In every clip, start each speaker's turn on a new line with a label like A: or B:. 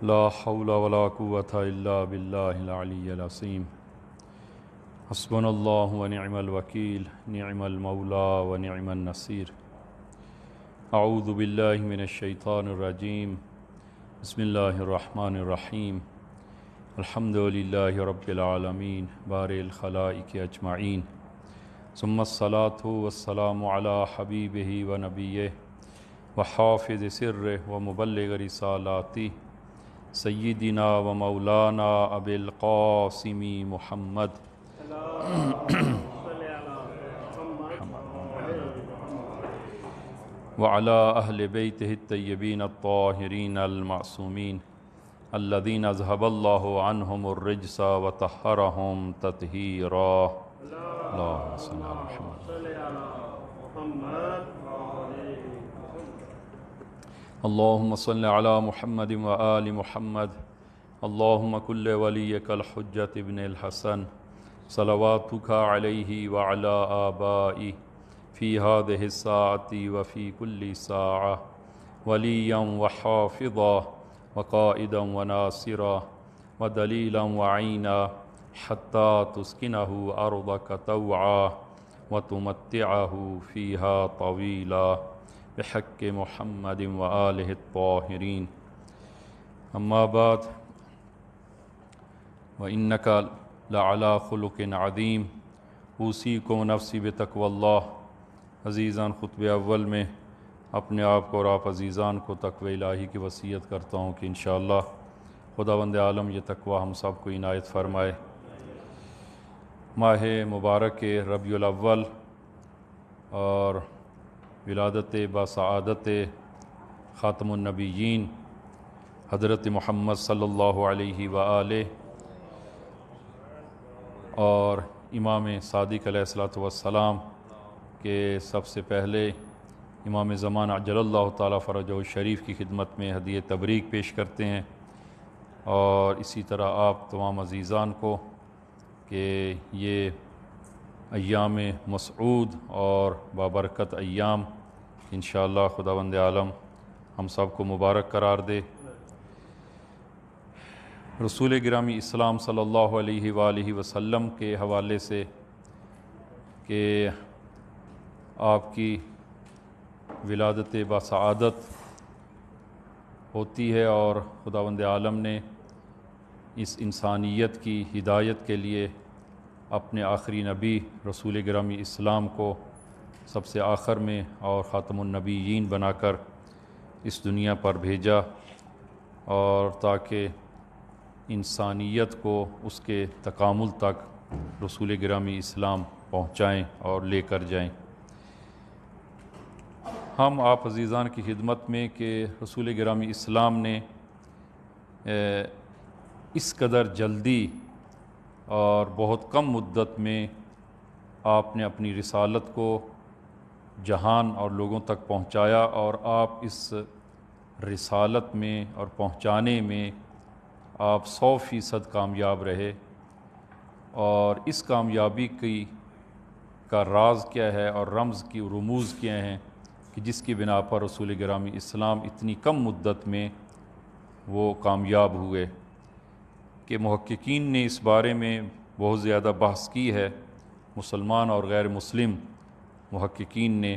A: لا حول ولا قوة إلا بالله العلي العظيم حسبنا الله ونعم الوكيل نعم المولى ونعم النصير أعوذ بالله من الشيطان الرجيم بسم الله الرحمن الرحيم الحمد لله رب العالمين بارئ الخلائق أجمعين ثم الصلاة والسلام على حبيبه ونبيه وحافظ سره ومبلغ رسالاته سیدنا و مولانا ابی القاسم محمد وعلى اہل بیتہ الطیبین الطاہرین المعصومین الذین اذهب اللہ عنہم الرجس وطہرہم تطہیرا اللہم صل علی محمد اللهم صل على محمد وآل محمد اللهم كل وليك الحجة ابن الحسن صلواتك عليه وعلى آبائه في هذه الساعة وفي كل ساعة وليا وحافظا وقائدا وناصرا ودليلا وعينا حتى تسكنه أرضك طوعا وتمتعه فيها طويلا بحق محمد وآلہ الطاہرین اما بعد وإنك لعلى خلق عظیم اوصیکم ونفسی بتقوی اللہ۔ عزیزان، خطبہ اول میں اپنے آپ کو اور آپ عزیزان کو تقوی الہی کی وصیت کرتا ہوں کہ انشاءاللہ خداوند عالم یہ تقوی ہم سب کو عنایت فرمائے۔ ماہ مبارک ربیع الاول اور ولادت بسعادت خاتم النبیین حضرت محمد صلی اللہ علیہ وآلہ اور امام صادق علیہ السلام کے سب سے پہلے امام زمان عجل اللہ تعالیٰ فرجہ الشریف کی خدمت میں ہدیہ تبریک پیش کرتے ہیں، اور اسی طرح آپ تمام عزیزان کو کہ یہ ایام مسعود اور بابرکت ایام انشاءاللہ خداوند عالم ہم سب کو مبارک قرار دے۔ رسول گرامی اسلام صلی اللہ علیہ وآلہ وسلم کے حوالے سے کہ آپ کی ولادت بسعادت ہوتی ہے اور خداوند عالم نے اس انسانیت کی ہدایت کے لیے اپنے آخری نبی رسول گرامی اسلام کو سب سے آخر میں اور خاتم النبیین بنا کر اس دنیا پر بھیجا، اور تاکہ انسانیت کو اس کے تکامل تک رسول گرامی اسلام پہنچائیں اور لے کر جائیں۔ ہم آپ عزیزان کی خدمت میں کہ رسول گرامی اسلام نے اس قدر جلدی اور بہت کم مدت میں آپ نے اپنی رسالت کو جہان اور لوگوں تک پہنچایا، اور آپ اس رسالت میں اور پہنچانے میں آپ 100% کامیاب رہے۔ اور اس کامیابی کا راز کیا ہے اور رمز کی رموز کیا ہیں کہ جس کی بنا پر رسول گرامی اسلام اتنی کم مدت میں وہ کامیاب ہوئے، کہ محققین نے اس بارے میں بہت زیادہ بحث کی ہے، مسلمان اور غیر مسلم محققین نے،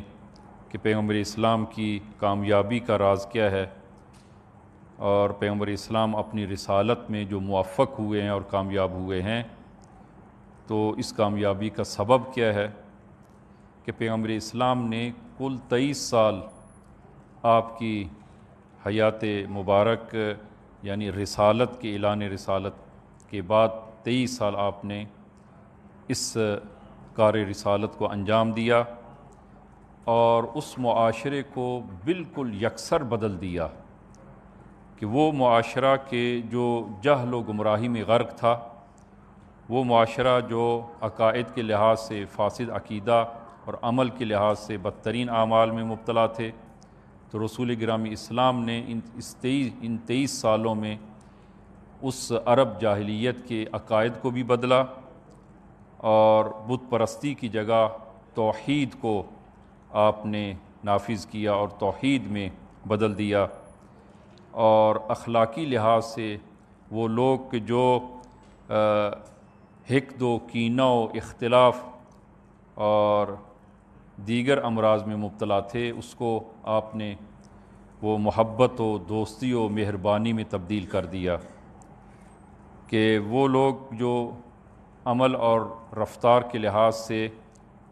A: کہ پیغمبر اسلام کی کامیابی کا راز کیا ہے، اور پیغمبر اسلام اپنی رسالت میں جو موفق ہوئے ہیں اور کامیاب ہوئے ہیں، تو اس کامیابی کا سبب کیا ہے کہ پیغمبر اسلام نے کل 23 سال آپ کی حیات مبارک یعنی رسالت کے اعلان رسالت کے بعد 23 سال آپ نے اس کار رسالت کو انجام دیا، اور اس معاشرے کو بالکل یکسر بدل دیا، کہ وہ معاشرہ کے جو جہل و گمراہی میں غرق تھا، وہ معاشرہ جو عقائد کے لحاظ سے فاسد عقیدہ اور عمل کے لحاظ سے بدترین اعمال میں مبتلا تھے، تو رسول گرامی اسلام نے ان 23 سالوں میں اس عرب جاہلیت کے عقائد کو بھی بدلا، اور بت پرستی کی جگہ توحید کو آپ نے نافذ کیا اور توحید میں بدل دیا، اور اخلاقی لحاظ سے وہ لوگ کہ جو حقد و کینہ و اختلاف اور دیگر امراض میں مبتلا تھے، اس کو آپ نے وہ محبت و دوستی و مہربانی میں تبدیل کر دیا، کہ وہ لوگ جو عمل اور رفتار کے لحاظ سے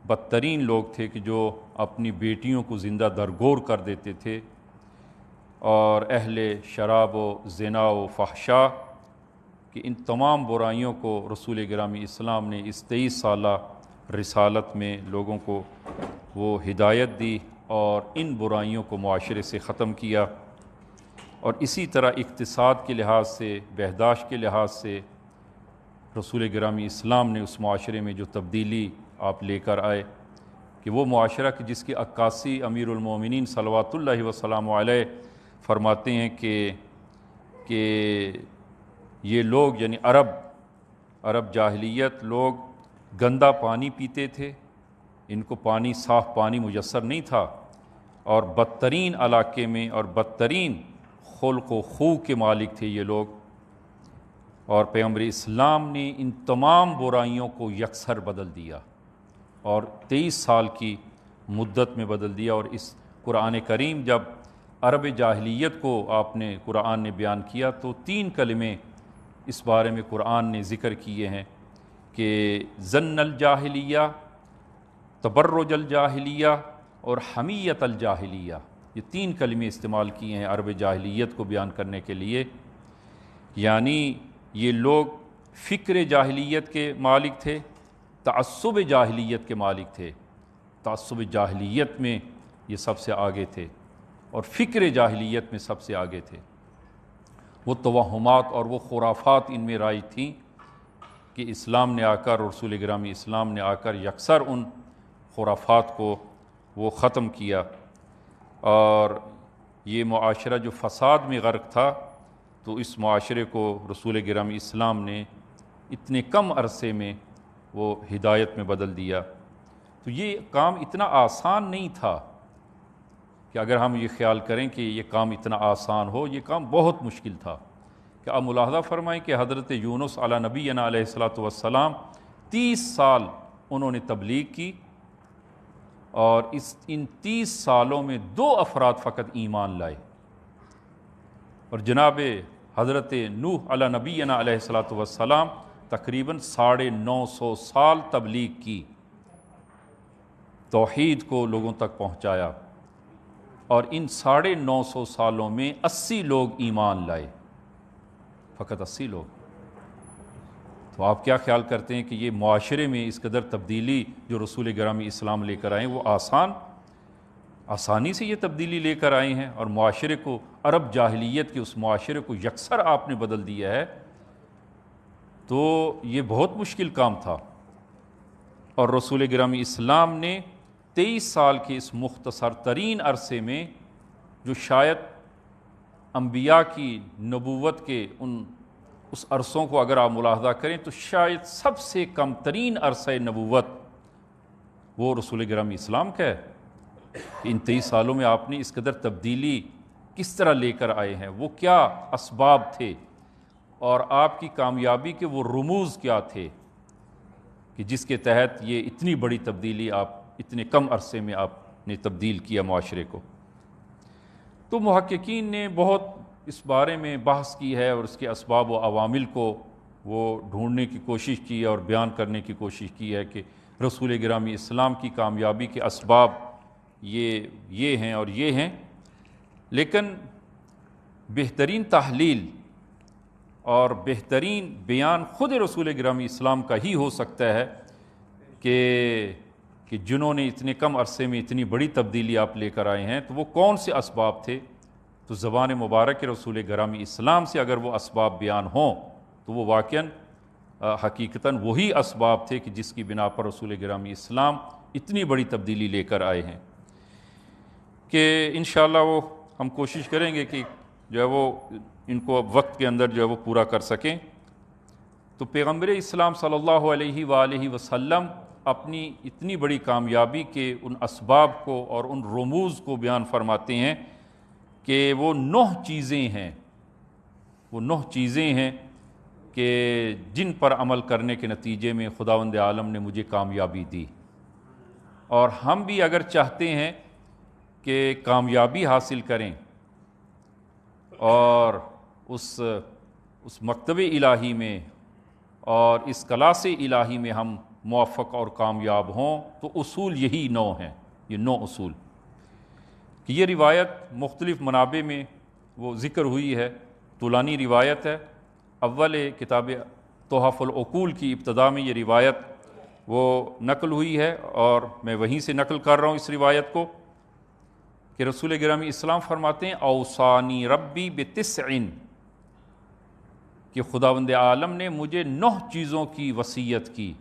A: بدترین لوگ تھے کہ جو اپنی بیٹیوں کو زندہ درگور کر دیتے تھے، اور اہل شراب و زنا و فحشاء کہ ان تمام برائیوں کو رسول گرامی اسلام نے اس 23 سالہ رسالت میں لوگوں کو وہ ہدایت دی اور ان برائیوں کو معاشرے سے ختم کیا۔ اور اسی طرح اقتصاد کے لحاظ سے، بہداشت کے لحاظ سے رسول گرامی اسلام نے اس معاشرے میں جو تبدیلی آپ لے کر آئے کہ وہ معاشرہ کہ جس کی عکاسی امیر المومنین صلوات اللہ وسلام علیہ فرماتے ہیں کہ یہ لوگ یعنی عرب جاہلیت لوگ گندا پانی پیتے تھے، ان کو پانی صاف پانی میسر نہیں تھا، اور بدترین علاقے میں اور بدترین خلق و خو کے مالک تھے یہ لوگ، اور پیغمبر اسلام نے ان تمام برائیوں کو یکسر بدل دیا اور 23 سال کی مدت میں بدل دیا۔ اور اس قرآن کریم جب عرب جاہلیت کو آپ نے قرآن نے بیان کیا تو 3 کلمے اس بارے میں قرآن نے ذکر کیے ہیں کہ ظن الجاہلیہ، تبرج الجاہلیہ اور حمیت الجاہلیہ، یہ 3 کلمے استعمال کیے ہیں عرب جاہلیت کو بیان کرنے کے لیے، یعنی یہ لوگ فکر جاہلیت کے مالک تھے، تعصب جاہلیت کے مالک تھے، تعصب جاہلیت میں یہ سب سے آگے تھے اور فکر جاہلیت میں سب سے آگے تھے۔ وہ توہمات اور وہ خرافات ان میں رائج تھیں کہ اسلام نے آ کر، رسول گرامی اسلام نے آ کر یکسر ان خرافات کو وہ ختم کیا، اور یہ معاشرہ جو فساد میں غرق تھا تو اس معاشرے کو رسول گرامی اسلام نے اتنے کم عرصے میں وہ ہدایت میں بدل دیا۔ تو یہ کام اتنا آسان نہیں تھا کہ اگر ہم یہ خیال کریں کہ یہ کام اتنا آسان ہو، یہ کام بہت مشکل تھا۔ کہ آپ ملاحظہ فرمائیں کہ حضرت یونس علی نبینا علیہ الصلاۃ والسلام 30 سال انہوں نے تبلیغ کی، اور ان 30 سالوں میں 2 افراد فقط ایمان لائے، اور جناب حضرت نوح علی نبینا علیہ الصلاۃ والسلام تقریباً 950 سال تبلیغ کی، توحید کو لوگوں تک پہنچایا، اور ان 950 سالوں میں 80 لوگ ایمان لائے، فقط 80 لوگ۔ تو آپ کیا خیال کرتے ہیں کہ یہ معاشرے میں اس قدر تبدیلی جو رسول گرامی اسلام لے کر آئے وہ آسانی سے یہ تبدیلی لے کر آئے ہیں، اور معاشرے کو، عرب جاہلیت کے اس معاشرے کو یکسر آپ نے بدل دیا ہے، تو یہ بہت مشکل کام تھا۔ اور رسول گرامی اسلام نے 23 سال کے اس مختصر ترین عرصے میں، جو شاید انبیاء کی نبوت کے اس عرصوں کو اگر آپ ملاحظہ کریں تو شاید سب سے کم ترین عرصہ نبوت وہ رسول گرامی اسلام کا ہے، کہ ان 23 سالوں میں آپ نے اس قدر تبدیلی کس طرح لے کر آئے ہیں، وہ کیا اسباب تھے، اور آپ کی کامیابی کے وہ رموز کیا تھے کہ جس کے تحت یہ اتنی بڑی تبدیلی آپ اتنے کم عرصے میں آپ نے تبدیل کیا معاشرے کو۔ تو محققین نے بہت اس بارے میں بحث کی ہے، اور اس کے اسباب و عوامل کو وہ ڈھونڈنے کی کوشش کی ہے اور بیان کرنے کی کوشش کی ہے کہ رسول گرامی اسلام کی کامیابی کے اسباب یہ ہیں اور یہ ہیں، لیکن بہترین تحلیل اور بہترین بیان خود رسول گرامی اسلام کا ہی ہو سکتا ہے کہ جنہوں نے اتنے کم عرصے میں اتنی بڑی تبدیلی آپ لے کر آئے ہیں، تو وہ کون سے اسباب تھے۔ تو زبان مبارک رسول گرامی اسلام سے اگر وہ اسباب بیان ہوں تو وہ واقعاً حقیقتاً وہی اسباب تھے کہ جس کی بنا پر رسول گرامی اسلام اتنی بڑی تبدیلی لے کر آئے ہیں، کہ انشاءاللہ وہ ہم کوشش کریں گے کہ جو ہے وہ ان کو وقت کے اندر جو ہے وہ پورا کر سکیں۔ تو پیغمبر اسلام صلی اللہ علیہ وآلہ وسلم اپنی اتنی بڑی کامیابی کے ان اسباب کو اور ان رموز کو بیان فرماتے ہیں کہ وہ 9 چیزیں ہیں، وہ 9 چیزیں ہیں کہ جن پر عمل کرنے کے نتیجے میں خداوند عالم نے مجھے کامیابی دی، اور ہم بھی اگر چاہتے ہیں کہ کامیابی حاصل کریں اور اس مکتب الہی میں اور اس کلاس الہی میں ہم موفق اور کامیاب ہوں، تو اصول یہی 9 ہیں، یہ 9 اصول کہ یہ روایت مختلف منابع میں وہ ذکر ہوئی ہے، طولانی روایت ہے۔ اول کتاب تحف العقول کی ابتدا میں یہ روایت وہ نقل ہوئی ہے، اور میں وہیں سے نقل کر رہا ہوں اس روایت کو، کہ رسول گرامی اسلام فرماتے ہیں اوصانی ربی بتسع، کہ خداوند عالم نے مجھے 9 چیزوں کی وصیت کی،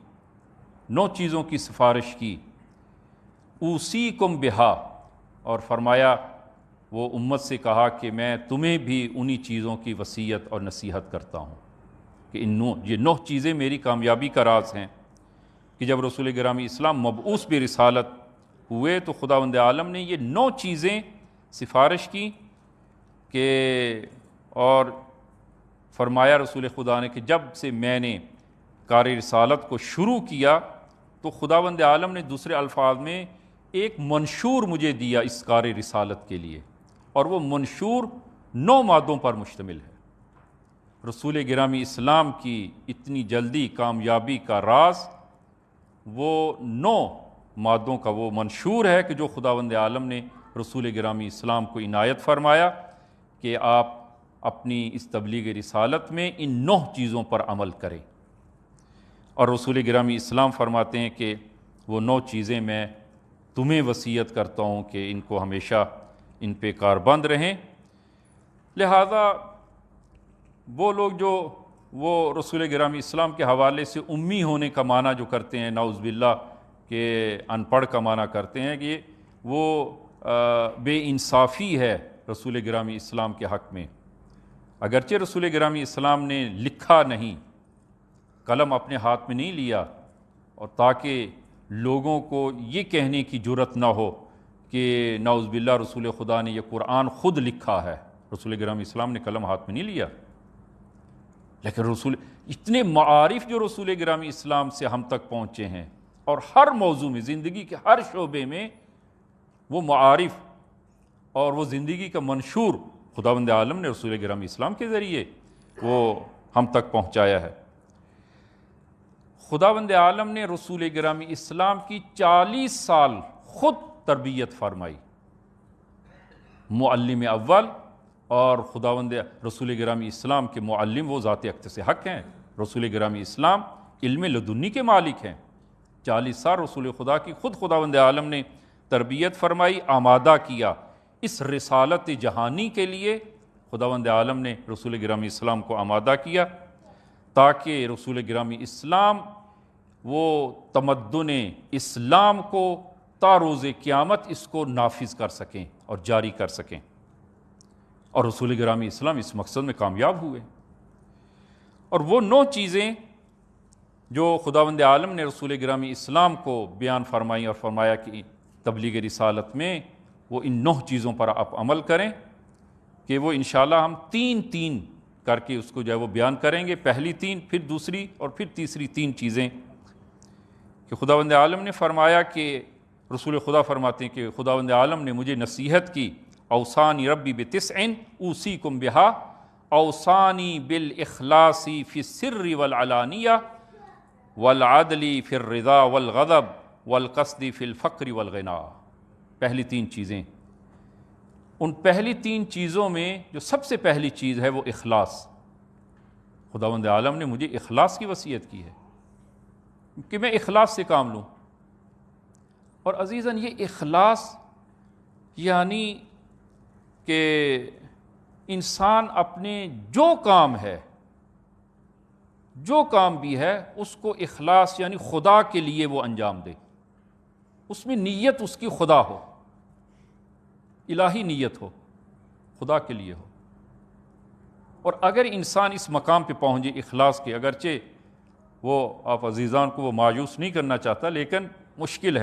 A: 9 چیزوں کی سفارش کی، اوصیکم بہا، اور فرمایا وہ امت سے کہا کہ میں تمہیں بھی انہی چیزوں کی وصیت اور نصیحت کرتا ہوں، کہ یہ 9 چیزیں میری کامیابی کا راز ہیں، کہ جب رسول گرامی اسلام مبعوث برسالت ہوئے تو خداوند عالم نے یہ 9 چیزیں سفارش کی کہ، اور فرمایا رسول خدا نے کہ جب سے میں نے کار رسالت کو شروع کیا تو خداوند عالم نے دوسرے الفاظ میں ایک منشور مجھے دیا اس کار رسالت کے لیے، اور وہ منشور 9 مادوں پر مشتمل ہے۔ رسول گرامی اسلام کی اتنی جلدی کامیابی کا راز وہ 9 مادوں کا وہ منشور ہے کہ جو خداوند عالم نے رسول گرامی اسلام کو عنایت فرمایا کہ آپ اپنی اس تبلیغ رسالت میں ان 9 چیزوں پر عمل کریں، اور رسول گرامی اسلام فرماتے ہیں کہ وہ 9 چیزیں میں تمہیں وصیت کرتا ہوں کہ ان کو ہمیشہ ان پہ کاربند رہیں۔ لہذا وہ لوگ جو وہ رسول گرامی اسلام کے حوالے سے امی ہونے کا معنی جو کرتے ہیں، نعوذ باللہ کہ ان پڑھ کا معنی کرتے ہیں، کہ وہ بے انصافی ہے رسول گرامی اسلام کے حق میں۔ اگرچہ رسول گرامی اسلام نے لکھا نہیں، قلم اپنے ہاتھ میں نہیں لیا، اور تاکہ لوگوں کو یہ کہنے کی جرت نہ ہو کہ نعوذ باللہ رسول خدا نے یہ قرآن خود لکھا ہے، رسول گرامی اسلام نے قلم ہاتھ میں نہیں لیا، لیکن اتنے معارف جو رسول گرامی اسلام سے ہم تک پہنچے ہیں، اور ہر موضوع میں، زندگی کے ہر شعبے میں وہ معارف اور وہ زندگی کا منشور خداوند عالم نے رسول گرامی اسلام کے ذریعے وہ ہم تک پہنچایا ہے۔ خداوند عالم نے رسول گرامی اسلام کی 40 سال خود تربیت فرمائی، معلم اول، اور خداوند رسول گرامی اسلام کے معلم وہ ذات اقدس حق ہیں، رسول گرامی اسلام علم لدنی کے مالک ہیں۔ 40 سال رسول خدا کی خود خداوند عالم نے تربیت فرمائی، آمادہ کیا اس رسالت جہانی کے لیے۔ خداوند عالم نے رسول گرامی اسلام کو آمادہ کیا تاکہ رسول گرامی اسلام وہ تمدن اسلام کو تا روز قیامت اس کو نافذ کر سکیں اور جاری کر سکیں، اور رسول گرامی اسلام اس مقصد میں کامیاب ہوئے۔ اور وہ 9 چیزیں جو خداوند عالم نے رسول گرامی اسلام کو بیان فرمائی اور فرمایا کہ تبلیغ رسالت میں وہ ان 9 چیزوں پر آپ عمل کریں، کہ وہ انشاءاللہ ہم 3 کر کے اس کو جو ہے وہ بیان کریں گے، پہلی 3، پھر دوسری، اور پھر تیسری 3 چیزیں کہ خداوند عالم نے فرمایا کہ رسول خدا فرماتے ہیں کہ خداوند عالم نے مجھے نصیحت کی، اوصانی ربی بتسع اوصیکم بہا، اوصانی بالاخلاص فی السر والعلانیہ والعدل فی الرضا والغضب والقصد فی الفقر والغنا۔ پہلی 3 چیزیں، ان پہلی 3 چیزوں میں جو سب سے پہلی چیز ہے وہ اخلاص۔ خداوند عالم نے مجھے اخلاص کی وصیت کی ہے کہ میں اخلاص سے کام لوں، اور عزیزاً یہ اخلاص یعنی کہ انسان اپنے جو کام ہے، جو کام بھی ہے، اس کو اخلاص یعنی خدا کے لیے وہ انجام دے، اس میں نیت اس کی خدا ہو، الہی نیت ہو، خدا کے لیے ہو۔ اور اگر انسان اس مقام پہ پہنچے اخلاص کے، اگرچہ وہ آپ عزیزان کو وہ مایوس نہیں کرنا چاہتا، لیکن مشکل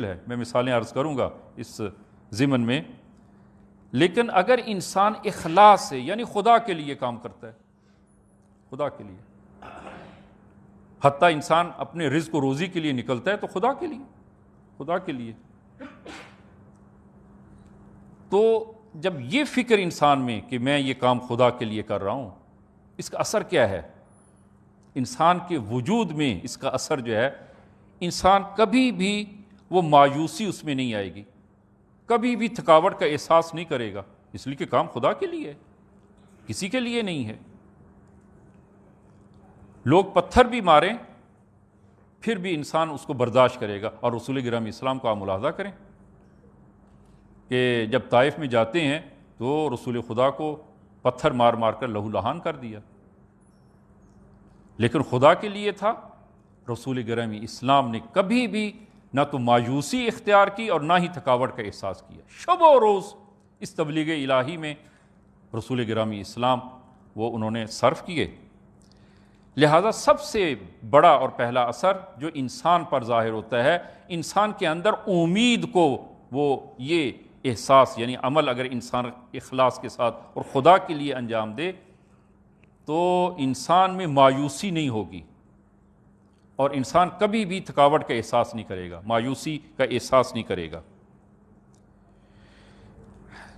A: ہے، میں مثالیں عرض کروں گا اس ضمن میں، لیکن اگر انسان اخلاص سے یعنی خدا کے لیے کام کرتا ہے، خدا کے لیے، حتیٰ انسان اپنے رزق و روزی کے لیے نکلتا ہے تو خدا کے لیے، خدا کے لیے، تو جب یہ فکر انسان میں کہ میں یہ کام خدا کے لیے کر رہا ہوں، اس کا اثر کیا ہے؟ انسان کے وجود میں اس کا اثر جو ہے، انسان کبھی بھی وہ مایوسی اس میں نہیں آئے گی، کبھی بھی تھکاوٹ کا احساس نہیں کرے گا، اس لیے کہ کام خدا کے لیے ہے، کسی کے لیے نہیں ہے۔ لوگ پتھر بھی ماریں پھر بھی انسان اس کو برداشت کرے گا۔ اور رسول گرامی اسلام کو آپ ملاحظہ کریں کہ جب طائف میں جاتے ہیں تو رسول خدا کو پتھر مار مار کر لہو لہان کر دیا، لیکن خدا کے لیے تھا۔ رسول گرامی اسلام نے کبھی بھی نہ تو مایوسی اختیار کی اور نہ ہی تھکاوٹ کا احساس کیا۔ شب و روز اس تبلیغ الہی میں رسول گرامی اسلام وہ انہوں نے صرف کیے۔ لہذا سب سے بڑا اور پہلا اثر جو انسان پر ظاہر ہوتا ہے، انسان کے اندر امید کو وہ یہ احساس، یعنی عمل اگر انسان اخلاص کے ساتھ اور خدا کے لیے انجام دے تو انسان میں مایوسی نہیں ہوگی اور انسان کبھی بھی تھکاوٹ کا احساس نہیں کرے گا، مایوسی کا احساس نہیں کرے گا۔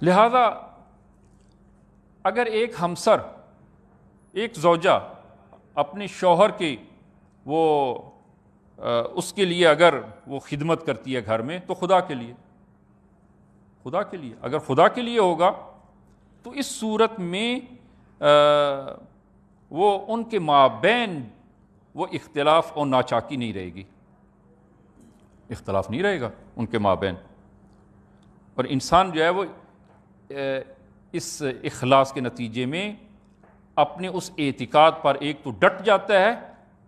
A: لہذا اگر ایک ہمسر، ایک زوجہ اپنے شوہر کے وہ اس کے لیے اگر وہ خدمت کرتی ہے گھر میں تو خدا کے لیے، خدا کے لیے، اگر خدا کے لیے ہوگا تو اس صورت میں وہ ان کے مابین وہ اختلاف اور ناچاکی نہیں رہے گی، اختلاف نہیں رہے گا ان کے مابین، اور انسان جو ہے وہ اس اخلاص کے نتیجے میں اپنے اس اعتقاد پر ایک تو ڈٹ جاتا ہے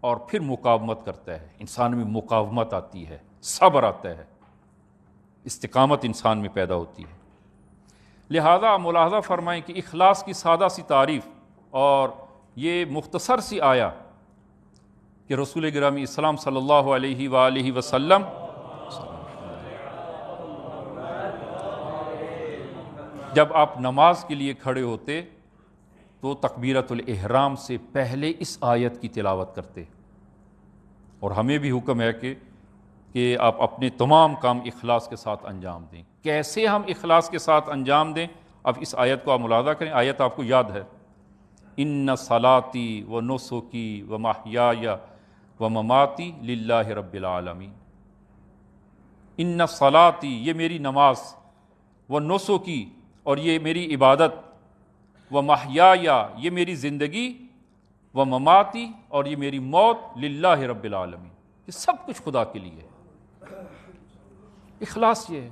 A: اور پھر مقاومت کرتا ہے، انسان میں مقاومت آتی ہے، صبر آتا ہے، استقامت انسان میں پیدا ہوتی ہے۔ لہذا ملاحظہ فرمائیں کہ اخلاص کی سادہ سی تعریف اور یہ مختصر سی آیا کہ رسول گرامی اسلام صلی اللہ علیہ وآلہ وسلم جب آپ نماز کے لیے کھڑے ہوتے تو تکبیرۃ الاحرام سے پہلے اس آیت کی تلاوت کرتے، اور ہمیں بھی حکم ہے کہ آپ اپنے تمام کام اخلاص کے ساتھ انجام دیں۔ کیسے ہم اخلاص کے ساتھ انجام دیں؟ اب اس آیت کو آپ ملاحظہ کریں، آیت آپ کو یاد ہے، ان صلاتی و نسکی و محیای و مماتی للہ رب العالمین۔ ان صلاتی، یہ میری نماز، و نسکی، اور یہ میری عبادت، و محیایا، یہ میری زندگی، و مماتی، اور یہ میری موت، للہ رب العالمین، یہ سب کچھ خدا کے لیے ہے۔ اخلاص یہ ہے۔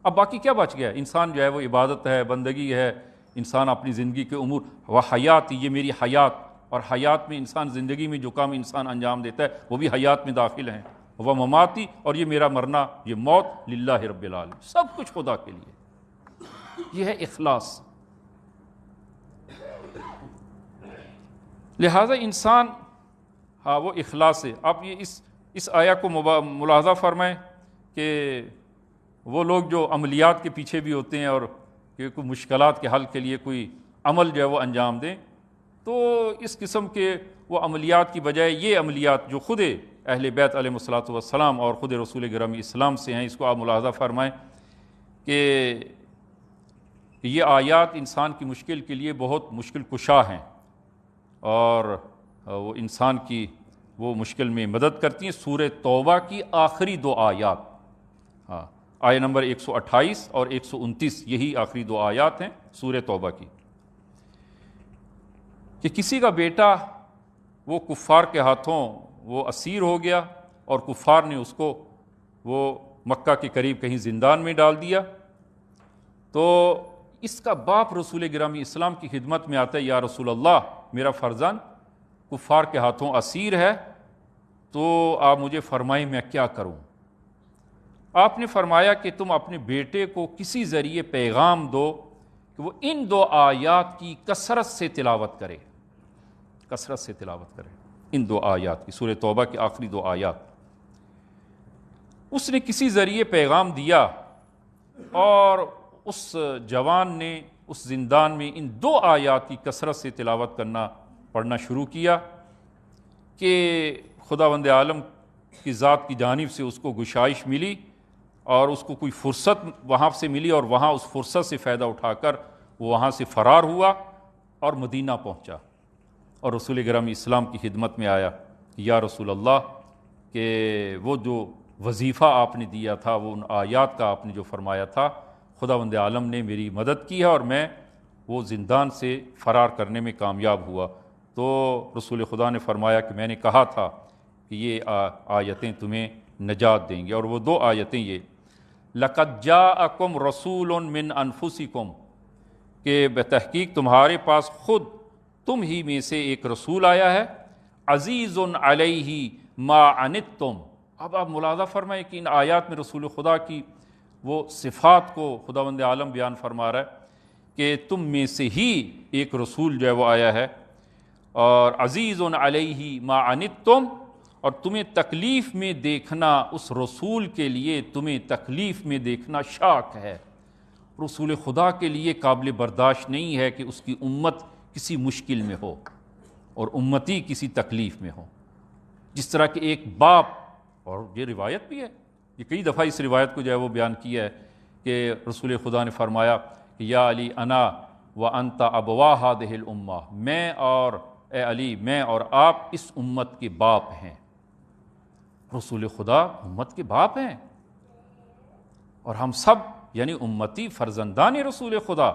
A: اب باقی کیا بچ گیا؟ انسان جو ہے وہ عبادت ہے، بندگی ہے، انسان اپنی زندگی کے امور، و حیات، یہ میری حیات، اور حیات میں انسان زندگی میں جو کام انسان انجام دیتا ہے وہ بھی حیات میں داخل ہیں، و مماتی، اور یہ میرا مرنا، یہ موت، للہ رب العالمین، سب کچھ خدا کے لیے۔ یہ ہے اخلاص۔ لہذا انسان وہ اخلاص ہے۔ آپ یہ اس آیا کو ملاحظہ فرمائیں کہ وہ لوگ جو عملیات کے پیچھے بھی ہوتے ہیں اور کہ کوئی مشکلات کے حل کے لیے کوئی عمل جو ہے وہ انجام دیں، تو اس قسم کے وہ عملیات کی بجائے یہ عملیات جو خود اہل بیت علیہ الصلوۃ والسلام اور خود رسول گرامی اسلام سے ہیں، اس کو آپ ملاحظہ فرمائیں کہ یہ آیات انسان کی مشکل کے لیے بہت مشکل کشا ہیں اور وہ انسان کی وہ مشکل میں مدد کرتی ہیں۔ سورہ توبہ کی آخری دو آیات، آیہ نمبر 128 اور 129، یہی آخری دو آیات ہیں سورہ توبہ کی، کہ کسی کا بیٹا وہ کفار کے ہاتھوں وہ اسیر ہو گیا اور کفار نے اس کو وہ مکہ کے قریب کہیں زندان میں ڈال دیا، تو اس کا باپ رسول گرامی اسلام کی خدمت میں آتا ہے، یا رسول اللہ، میرا فرزند کفار کے ہاتھوں اسیر ہے، تو آپ مجھے فرمائیں میں کیا کروں؟ آپ نے فرمایا کہ تم اپنے بیٹے کو کسی ذریعے پیغام دو کہ وہ ان دو آیات کی کثرت سے تلاوت کرے، کثرت سے تلاوت کرے ان دو آیات کی، سورہ توبہ کی آخری دو آیات۔ اس نے کسی ذریعے پیغام دیا اور اس جوان نے اس زندان میں ان 2 آیات کی کثرت سے تلاوت پڑھنا شروع کیا کہ خداوند عالم کی ذات کی جانب سے اس کو گشائش ملی اور اس کو کوئی فرصت وہاں سے ملی، اور وہاں اس فرصت سے فائدہ اٹھا کر وہ وہاں سے فرار ہوا اور مدینہ پہنچا اور رسول گرامی اسلام کی خدمت میں آیا کہ یا رسول اللہ، کہ وہ جو وظیفہ آپ نے دیا تھا، وہ ان آیات کا آپ نے جو فرمایا تھا، خداوند عالم نے میری مدد کی ہے اور میں وہ زندان سے فرار کرنے میں کامیاب ہوا۔ تو رسول خدا نے فرمایا کہ میں نے کہا تھا کہ یہ آیتیں تمہیں نجات دیں گی، اور وہ 2 آیتیں یہ لَقَدْ جَاءَكُمْ رَسُولٌ مِّنْ أَنفُسِكُمْ، کہ بتحقیق تمہارے پاس خود تم ہی میں سے ایک رسول آیا ہے، عزیزٌ علیہ ما عنتم۔ اب آپ ملاحظہ فرمائیں کہ ان آیات میں رسول خدا کی وہ صفات کو خداوند عالم بیان فرما رہا ہے کہ تم میں سے ہی ایک رسول جو ہے وہ آیا ہے، اور عزیز علیہ ما عنتم، اور تمہیں تکلیف میں دیکھنا اس رسول کے لیے، تمہیں تکلیف میں دیکھنا شاق ہے۔ رسول خدا کے لیے قابل برداشت نہیں ہے کہ اس کی امت کسی مشکل میں ہو اور امتی کسی تکلیف میں ہو۔ جس طرح کہ ایک باپ، اور یہ روایت بھی ہے، یہ کئی دفعہ اس روایت کو جو ہے وہ بیان کیا ہے کہ رسول خدا نے فرمایا کہ یا علی انا وانت ابوا ہذہ الامہ، میں اور اے علی، میں اور آپ اس امت کے باپ ہیں۔ رسول خدا امت کے باپ ہیں، اور ہم سب یعنی امتی فرزندان رسول خدا۔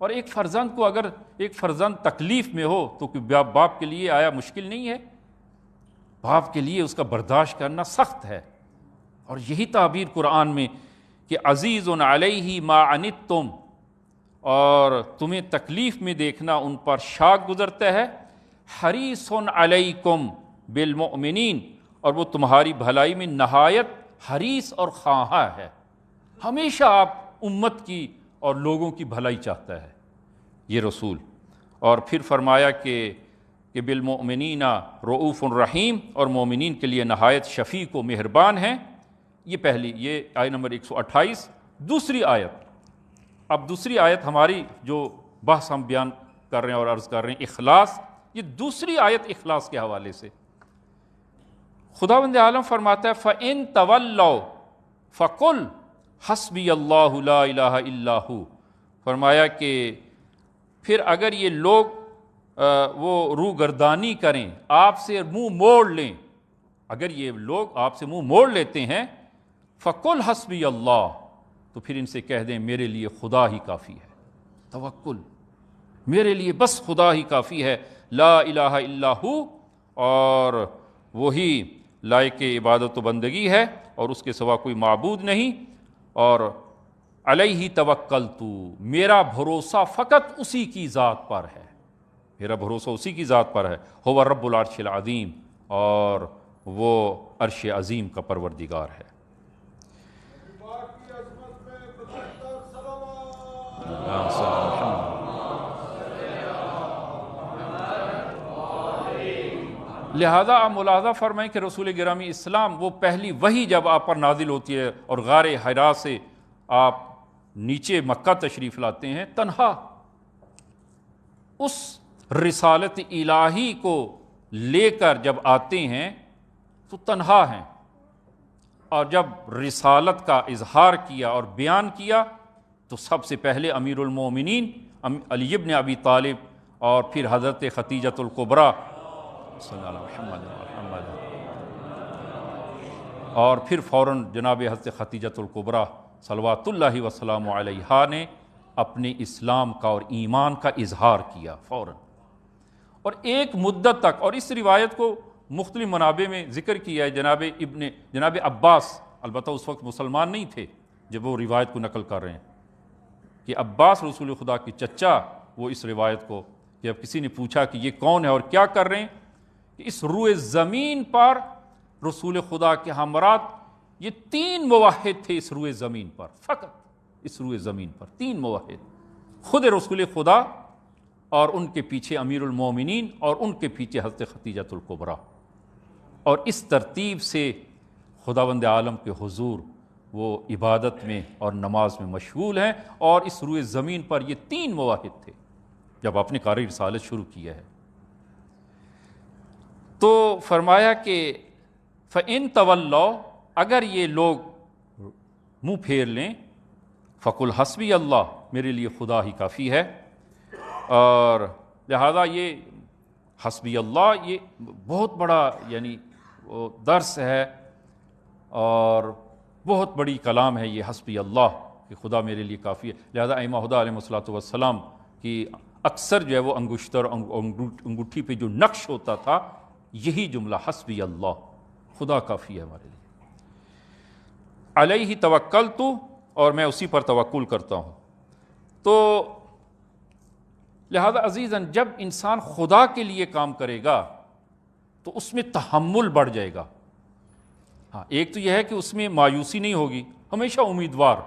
A: اور ایک فرزند کو اگر ایک فرزند تکلیف میں ہو تو باپ کے لیے آیا مشکل نہیں ہے؟ باپ کے لیے اس کا برداشت کرنا سخت ہے۔ اور یہی تعبیر قرآن میں کہ عزیز علیہ ما عنتم، اور تمہیں تکلیف میں دیکھنا ان پر شاق گزرتا ہے، حریص علیکم بالمؤمنین، اور وہ تمہاری بھلائی میں نہایت حریص اور خواہاں ہے۔ ہمیشہ آپ امت کی اور لوگوں کی بھلائی چاہتا ہے یہ رسول۔ اور پھر فرمایا کہ بالمؤمنین رؤوف رحیم، اور مومنین کے لیے نہایت شفیق و مہربان ہیں۔ یہ پہلی، یہ آیت نمبر 128۔ دوسری آیت، اب دوسری آیت ہماری جو بحث ہم بیان کر رہے ہیں اور عرض کر رہے ہیں اخلاص، یہ دوسری آیت اخلاص کے حوالے سے خداوند عالم فرماتا ہے فَإِن تَوَلَّوْا فَقُلْ حَسْبِيَ اللَّهُ لَا إِلَٰهَ إِلَّا هُوَ۔ فرمایا کہ پھر اگر یہ لوگ وہ روگردانی کریں، آپ سے منہ موڑ لیں، اگر یہ لوگ آپ سے منہ موڑ لیتے ہیں، فَقُلْ حَسْبِيَ اللَّهُ، تو پھر ان سے کہہ دیں میرے لیے خدا ہی کافی ہے۔ توکل، میرے لیے بس خدا ہی کافی ہے، لا الہ الا ہو، اور وہی لائق عبادت و بندگی ہے اور اس کے سوا کوئی معبود نہیں، اور علیہ توکلت، میرا بھروسہ فقط اسی کی ذات پر ہے، میرا بھروسہ اسی کی ذات پر ہے، هو رب العرش العظیم، اور وہ عرش عظیم کا پروردگار ہے۔ لہذا آپ ملاحظہ فرمائیں کہ رسول گرامی اسلام وہ پہلی وحی جب آپ پر نازل ہوتی ہے اور غار حرا سے آپ نیچے مکہ تشریف لاتے ہیں، تنہا اس رسالت الہی کو لے کر جب آتے ہیں تو تنہا ہیں، اور جب رسالت کا اظہار کیا اور بیان کیا تو سب سے پہلے امیر المومنین علی ابن ابی طالب، اور پھر حضرت خدیجۃ الکبریٰ صلی اللہ علیہ محمد، اور پھر فوراً جناب حضرت خدیجۃ الکبریٰ صلوات اللہ وسلام علیہا نے اپنے اسلام کا اور ایمان کا اظہار کیا فوراً، اور ایک مدت تک، اور اس روایت کو مختلف منابع میں ذکر کیا ہے جناب عباس، البتہ اس وقت مسلمان نہیں تھے جب وہ روایت کو نقل کر رہے ہیں، کہ عباس رسول خدا کی چچا وہ اس روایت کو، جب کسی نے پوچھا کہ یہ کون ہے اور کیا کر رہے ہیں، کہ اس روئے زمین پر رسول خدا کے ہمراہ یہ 3 موحد تھے، اس روئے زمین پر، فقط اس روئے زمین پر 3 موحد، خود رسول خدا، اور ان کے پیچھے امیر المومنین، اور ان کے پیچھے حضرت خدیجۃ الکبریٰ، اور اس ترتیب سے خداوند عالم کے حضور وہ عبادت میں اور نماز میں مشغول ہیں، اور اس روئے زمین پر یہ 3 مواہب تھے جب آپ نے کار رسالت شروع کیا ہے۔ تو فرمایا کہ فَإِن تَوَلَّوْا، اگر یہ لوگ منہ پھیر لیں، فَقُلْ حَسْبِيَ اللَّهُ، میرے لیے خدا ہی کافی ہے۔ اور لہذا یہ حسبی اللہ یہ بہت بڑا یعنی درس ہے اور بہت بڑی کلام ہے یہ حسبی اللہ، کہ خدا میرے لیے کافی ہے۔ لہذا ائمہ خدا علیہ الصلوۃ والسلام کی اکثر جو ہے وہ انگشتر انگوٹھی پہ جو نقش ہوتا تھا یہی جملہ حسبی اللہ، خدا کافی ہے ہمارے لیے۔ علیہ توکلت، اور میں اسی پر توکل کرتا ہوں۔ تو لہذا عزیزاً جب انسان خدا کے لیے کام کرے گا تو اس میں تحمل بڑھ جائے گا۔ ہاں، ایک تو یہ ہے کہ اس میں مایوسی نہیں ہوگی، ہمیشہ امیدوار۔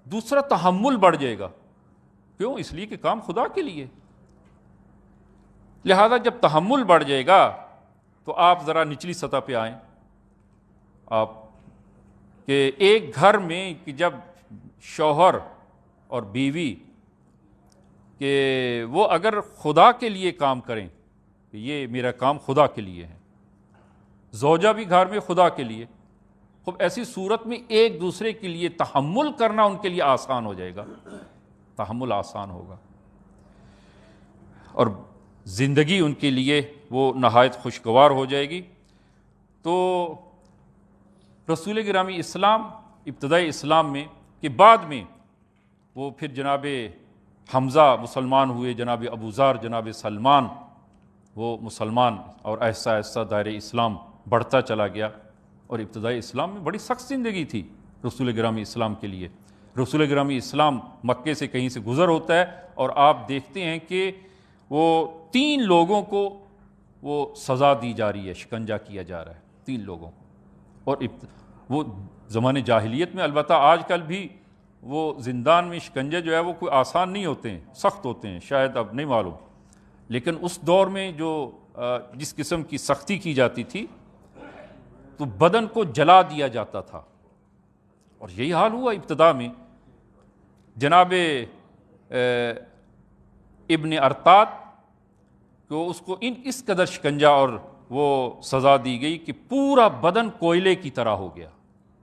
A: دوسرا تحمل بڑھ جائے گا، کیوں؟ اس لیے کہ کام خدا کے لیے۔ لہذا جب تحمل بڑھ جائے گا تو آپ ذرا نچلی سطح پہ آئیں، آپ کہ ایک گھر میں کہ جب شوہر اور بیوی کہ وہ اگر خدا کے لیے کام کریں کہ یہ میرا کام خدا کے لیے ہے، زوجہ بھی گھر میں خدا کے لیے، خب ایسی صورت میں ایک دوسرے کے لیے تحمل کرنا ان کے لیے آسان ہو جائے گا، تحمل آسان ہوگا، اور زندگی ان کے لیے وہ نہایت خوشگوار ہو جائے گی۔ تو رسول گرامی اسلام ابتدائی اسلام میں کہ بعد میں وہ پھر جناب حمزہ مسلمان ہوئے، جناب ابوذر، جناب سلمان وہ مسلمان، اور ایسا ایسا دائرہ اسلام بڑھتا چلا گیا۔ اور ابتدائی اسلام میں بڑی سخت زندگی تھی رسول گرامی اسلام کے لیے۔ رسول گرامی اسلام مکے سے کہیں سے گزر ہوتا ہے اور آپ دیکھتے ہیں کہ وہ 3 لوگوں کو وہ سزا دی جا رہی ہے، شکنجہ کیا جا رہا ہے 3 لوگوں کو۔ اور وہ زمانے جاہلیت میں، البتہ آج کل بھی وہ زندان میں شکنجے جو ہے وہ کوئی آسان نہیں ہوتے ہیں، سخت ہوتے ہیں، شاید اب نہیں معلوم، لیکن اس دور میں جو جس قسم کی سختی کی جاتی تھی تو بدن کو جلا دیا جاتا تھا، اور یہی حال ہوا ابتدا میں۔ جناب ابن ارطاد کو اس کو اس قدر شکنجہ اور وہ سزا دی گئی کہ پورا بدن کوئلے کی طرح ہو گیا۔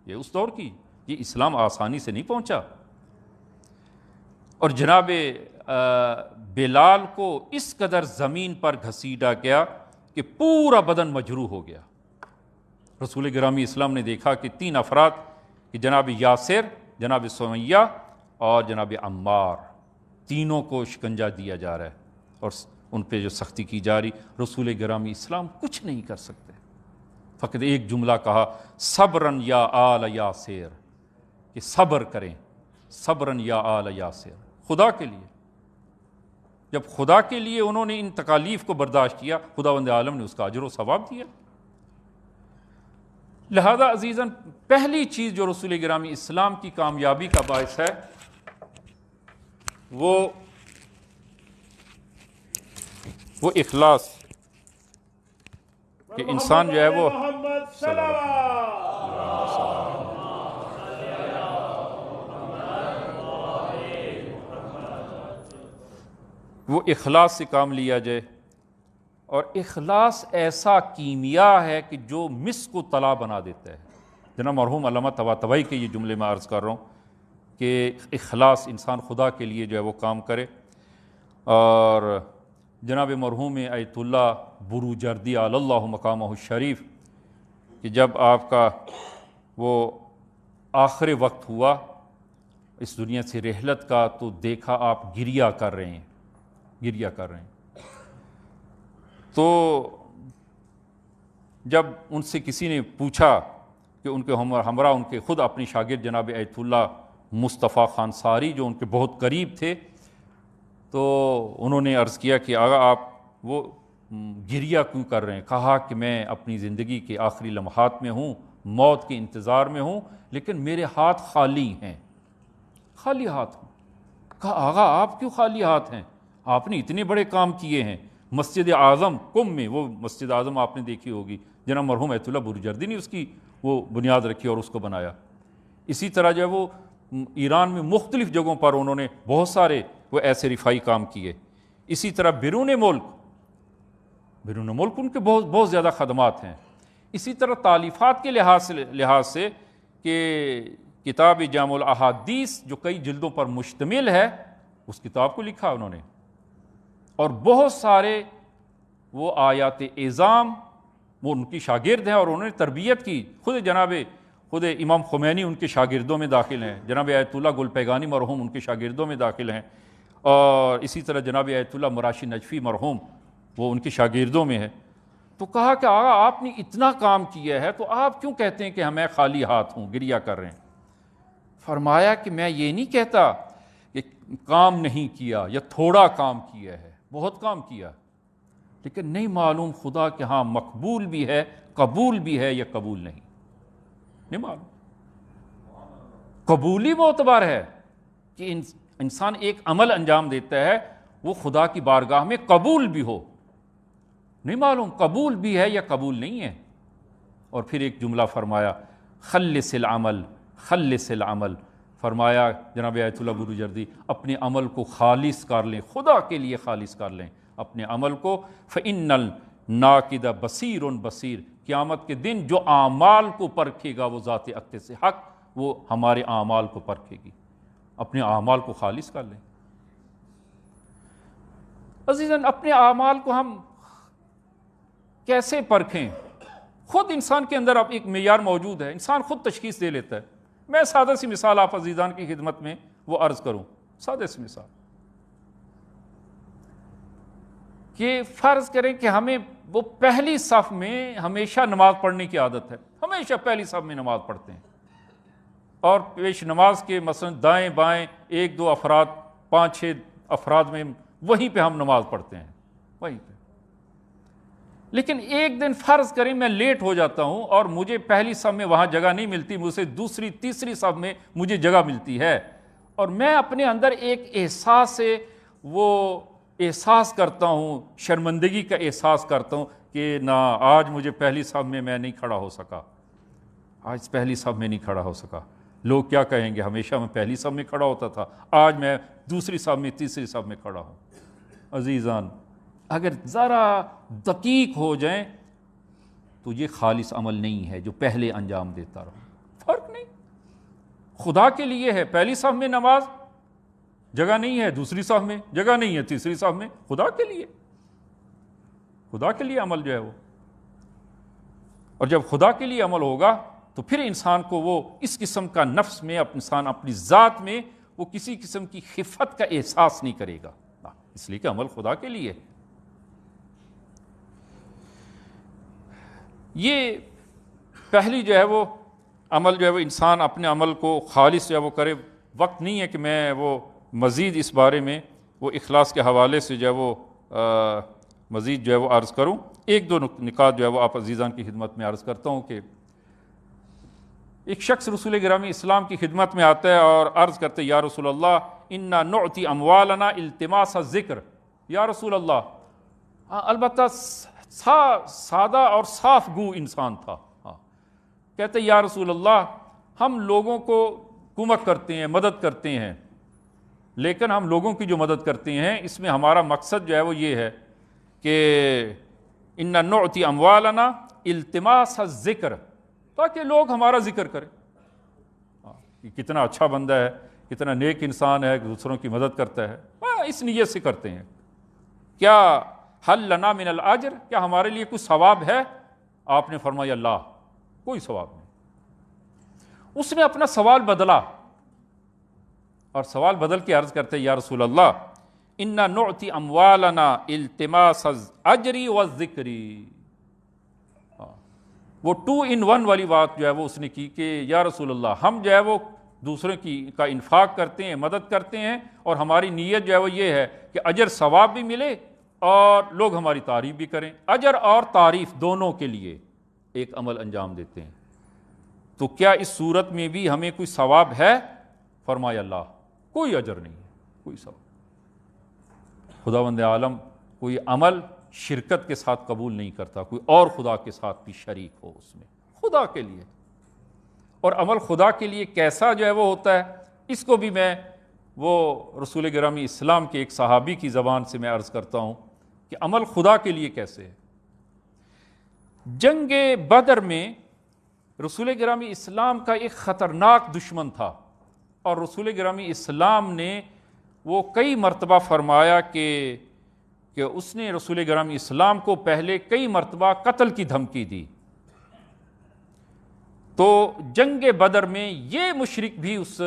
A: یہ اس دور کی، یہ اسلام آسانی سے نہیں پہنچا۔ اور جناب بلال کو اس قدر زمین پر گھسیٹا گیا کہ پورا بدن مجروح ہو گیا۔ رسول گرامی اسلام نے دیکھا کہ 3 افراد کہ جناب یاسر، جناب سمیہ اور جناب عمار، تینوں کو شکنجہ دیا جا رہا ہے اور ان پہ جو سختی کی جا رہی۔ رسول گرامی اسلام کچھ نہیں کر سکتے، فقط ایک جملہ کہا، صبرن یا آل یاسر، کہ صبر کریں، صبرن یا آل یاسر، خدا کے لیے۔ جب خدا کے لیے انہوں نے ان تکالیف کو برداشت کیا، خداوند عالم نے اس کا اجر و ثواب دیا۔ لہذا عزیزاً پہلی چیز جو رسول گرامی اسلام کی کامیابی کا باعث ہے وہ اخلاص، کہ انسان جو ہے وہ اخلاص سے کام لیا جائے۔ اور اخلاص ایسا کیمیا ہے کہ جو مس کو طلا بنا دیتا ہے۔ جناب مرحوم علامہ طباطبائی کے یہ جملے میں عرض کر رہا ہوں کہ اخلاص، انسان خدا کے لیے جو ہے وہ کام کرے۔ اور جناب مرحوم ایت اللہ بروجردی علی اللہ مقامہ الشریف کہ جب آپ کا وہ آخر وقت ہوا اس دنیا سے رحلت کا، تو دیکھا آپ گریہ کر رہے ہیں، گریہ کر رہے ہیں۔ تو جب ان سے کسی نے پوچھا کہ ان کے ہمراہ ان کے خود اپنی شاگرد جناب ایت اللہ مصطفیٰ خان ساری جو ان کے بہت قریب تھے، تو انہوں نے عرض کیا کہ آقا آپ وہ گریہ کیوں کر رہے ہیں؟ کہا کہ میں اپنی زندگی کے آخری لمحات میں ہوں، موت کے انتظار میں ہوں، لیکن میرے ہاتھ خالی ہیں، خالی ہاتھ ہوں۔ کہا آقا آپ کیوں خالی ہاتھ ہیں؟ آپ نے اتنے بڑے کام کیے ہیں۔ مسجد اعظم قم میں، وہ مسجد اعظم آپ نے دیکھی ہوگی، جناب مرحوم ایت اللہ بروجردی نے اس کی وہ بنیاد رکھی اور اس کو بنایا۔ اسی طرح جو ہے وہ ایران میں مختلف جگہوں پر انہوں نے بہت سارے وہ ایسے رفائی کام کیے. اسی طرح بیرون ملک ان کے بہت بہت زیادہ خدمات ہیں. اسی طرح تالیفات کے لحاظ سے کہ کتاب جامع الاحادیث جو کئی جلدوں پر مشتمل ہے، اس کتاب کو لکھا انہوں نے، اور بہت سارے وہ آیات اعظام وہ ان کی شاگرد ہیں اور انہوں نے تربیت کی. خود امام خمینی ان کے شاگردوں میں داخل ہیں، جناب آیت اللہ گل پیگانی مرحوم ان کے شاگردوں میں داخل ہیں، اور اسی طرح جناب آیت اللہ مراشی نجفی مرحوم وہ ان کے شاگردوں میں ہے. تو کہا کہ آقا آپ نے اتنا کام کیا ہے تو آپ کیوں کہتے ہیں کہ ہمیں خالی ہاتھ ہوں، گریہ کر رہے ہیں؟ فرمایا کہ میں یہ نہیں کہتا کہ کام نہیں کیا یا تھوڑا کام کیا ہے، بہت کام کیا، لیکن نہیں معلوم خدا کہ ہاں مقبول بھی ہے، قبول بھی ہے یا قبول نہیں معلوم. قبولی معتبر ہے کہ انسان ایک عمل انجام دیتا ہے وہ خدا کی بارگاہ میں قبول بھی ہو، نہیں معلوم قبول بھی ہے یا قبول نہیں ہے. اور پھر ایک جملہ فرمایا، خلص العمل، فرمایا جناب آیت اللہ بروجردی اپنے عمل کو خالص کر لیں، خدا کے لیے خالص کر لیں اپنے عمل کو. فإن الناقد بصیر، قیامت کے دن جو اعمال کو پرکھے گا وہ ذات اقدس حق، وہ ہمارے اعمال کو پرکھے گی. اپنے اعمال کو خالص کر لیں. عزیزاً اپنے اعمال کو ہم کیسے پرکھیں؟ خود انسان کے اندر اب ایک معیار موجود ہے، انسان خود تشخیص دے لیتا ہے. میں سادہ سی مثال آپ عزیزان کی خدمت میں وہ عرض کروں، سادہ سی مثال کہ فرض کریں کہ ہمیں وہ پہلی صف میں ہمیشہ نماز پڑھنے کی عادت ہے، ہمیشہ پہلی صف میں نماز پڑھتے ہیں، اور پیش نماز کے مثلا دائیں بائیں 1-2 افراد 5-6 افراد میں وہیں پہ ہم نماز پڑھتے ہیں وہیں پہ. لیکن ایک دن فرض کریں میں لیٹ ہو جاتا ہوں اور مجھے پہلی صف میں وہاں جگہ نہیں ملتی، مجھے دوسری تیسری صف میں مجھے جگہ ملتی ہے، اور میں اپنے اندر ایک احساس کرتا ہوں، شرمندگی کا احساس کرتا ہوں کہ نہ آج مجھے پہلی صف میں نہیں کھڑا ہو سکا، آج پہلی صف میں نہیں کھڑا ہو سکا. لوگ کیا کہیں گے؟ ہمیشہ میں پہلی صف میں کھڑا ہوتا تھا، آج میں دوسری صف میں تیسری صف میں کھڑا ہوں. عزیزان اگر ذرا دقیق ہو جائیں تو یہ خالص عمل نہیں ہے جو پہلے انجام دیتا رہو. فرق نہیں، خدا کے لیے ہے، پہلی صف میں نماز جگہ نہیں ہے، دوسری صف میں جگہ نہیں ہے، تیسری صف میں خدا کے لیے عمل جو ہے وہ. اور جب خدا کے لیے عمل ہوگا تو پھر انسان کو وہ اس قسم کا نفس میں انسان اپنی ذات میں وہ کسی قسم کی خفت کا احساس نہیں کرے گا، اس لیے کہ عمل خدا کے لیے. یہ پہلی جو ہے وہ عمل جو ہے وہ انسان اپنے عمل کو خالص جو ہے وہ کرے. وقت نہیں ہے کہ میں وہ مزید اس بارے میں وہ اخلاص کے حوالے سے جو ہے وہ مزید جو ہے وہ عرض کروں. 1-2 نکات جو ہے وہ آپ عزیزان کی خدمت میں عرض کرتا ہوں کہ ایک شخص رسول گرامی اسلام کی خدمت میں آتا ہے اور عرض کرتے یا رسول اللہ انا نعطی اموالنا التماس الذکر. یا رسول اللہ، البتہ سادہ اور صاف گو انسان تھا، کہتے یا رسول اللہ ہم لوگوں کو کمک کرتے ہیں، مدد کرتے ہیں، لیکن ہم لوگوں کی جو مدد کرتے ہیں اس میں ہمارا مقصد جو ہے وہ یہ ہے کہ انا نعطی اموالنا التماس الذکر، تاکہ لوگ ہمارا ذکر کریں. کتنا اچھا بندہ ہے، کتنا نیک انسان ہے، دوسروں کی مدد کرتا ہے، اس نیت سے کرتے ہیں. کیا حل لنا من الاجر، کیا ہمارے لیے کوئی ثواب ہے؟ آپ نے فرمایا لا، کوئی ثواب نہیں. اس نے اپنا سوال بدلا اور سوال بدل کے عرض کرتے یا رسول اللہ انا نعطی اموالنا التماس اجری والذکری. وہ 2 in 1 والی بات جو ہے وہ اس نے کی کہ یا رسول اللہ ہم جو ہے وہ دوسروں کا انفاق کرتے ہیں، مدد کرتے ہیں، اور ہماری نیت جو ہے وہ یہ ہے کہ اجر ثواب بھی ملے اور لوگ ہماری تعریف بھی کریں. اجر اور تعریف دونوں کے لیے ایک عمل انجام دیتے ہیں. تو کیا اس صورت میں بھی ہمیں کوئی ثواب ہے؟ فرمایا اللہ، کوئی اجر نہیں ہے، کوئی ثواب. خداوند عالم کوئی عمل شرکت کے ساتھ قبول نہیں کرتا، کوئی اور خدا کے ساتھ بھی شریک ہو اس میں، خدا کے لیے. اور عمل خدا کے لیے کیسا جو ہے وہ ہوتا ہے، اس کو بھی میں وہ رسول گرامی اسلام کے ایک صحابی کی زبان سے میں عرض کرتا ہوں کہ عمل خدا کے لیے کیسے ہے۔ جنگ بدر میں رسول گرامی اسلام کا ایک خطرناک دشمن تھا، اور رسول گرامی اسلام نے وہ کئی مرتبہ فرمایا کہ اس نے رسول گرامی اسلام کو پہلے کئی مرتبہ قتل کی دھمکی دی۔ تو جنگ بدر میں یہ مشرک بھی اس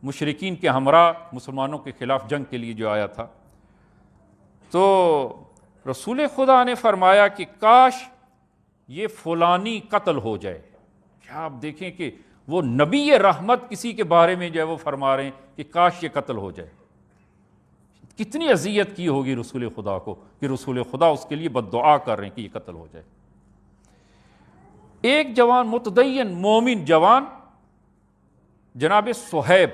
A: مشرکین کے ہمراہ مسلمانوں کے خلاف جنگ کے لیے جو آیا تھا، تو رسول خدا نے فرمایا کہ کاش یہ فلانی قتل ہو جائے۔ کیا آپ دیکھیں کہ وہ نبی رحمت کسی کے بارے میں جو ہے وہ فرما رہے ہیں کہ کاش یہ قتل ہو جائے۔ کتنی اذیت کی ہوگی رسول خدا کو کہ رسول خدا اس کے لیے بد دعا کر رہے ہیں کہ یہ قتل ہو جائے۔ ایک جوان متدین مومن جوان جناب صہیب،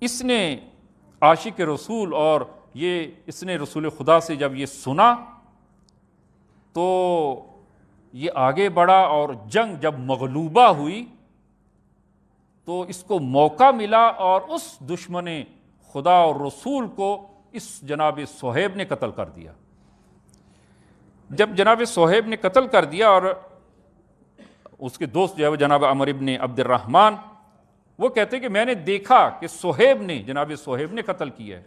A: اس نے عاشق رسول، اور اس نے رسول خدا سے جب یہ سنا تو یہ آگے بڑھا، اور جنگ جب مغلوبہ ہوئی تو اس کو موقع ملا اور اس دشمن خدا اور رسول کو اس جناب صہیب نے قتل کر دیا۔ جب جناب صہیب نے قتل کر دیا، اور اس کے دوست جو ہے وہ جناب عمر ابن عبد الرحمن، وہ کہتے ہیں کہ میں نے دیکھا کہ صہیب نے جناب صہیب نے قتل کیا ہے۔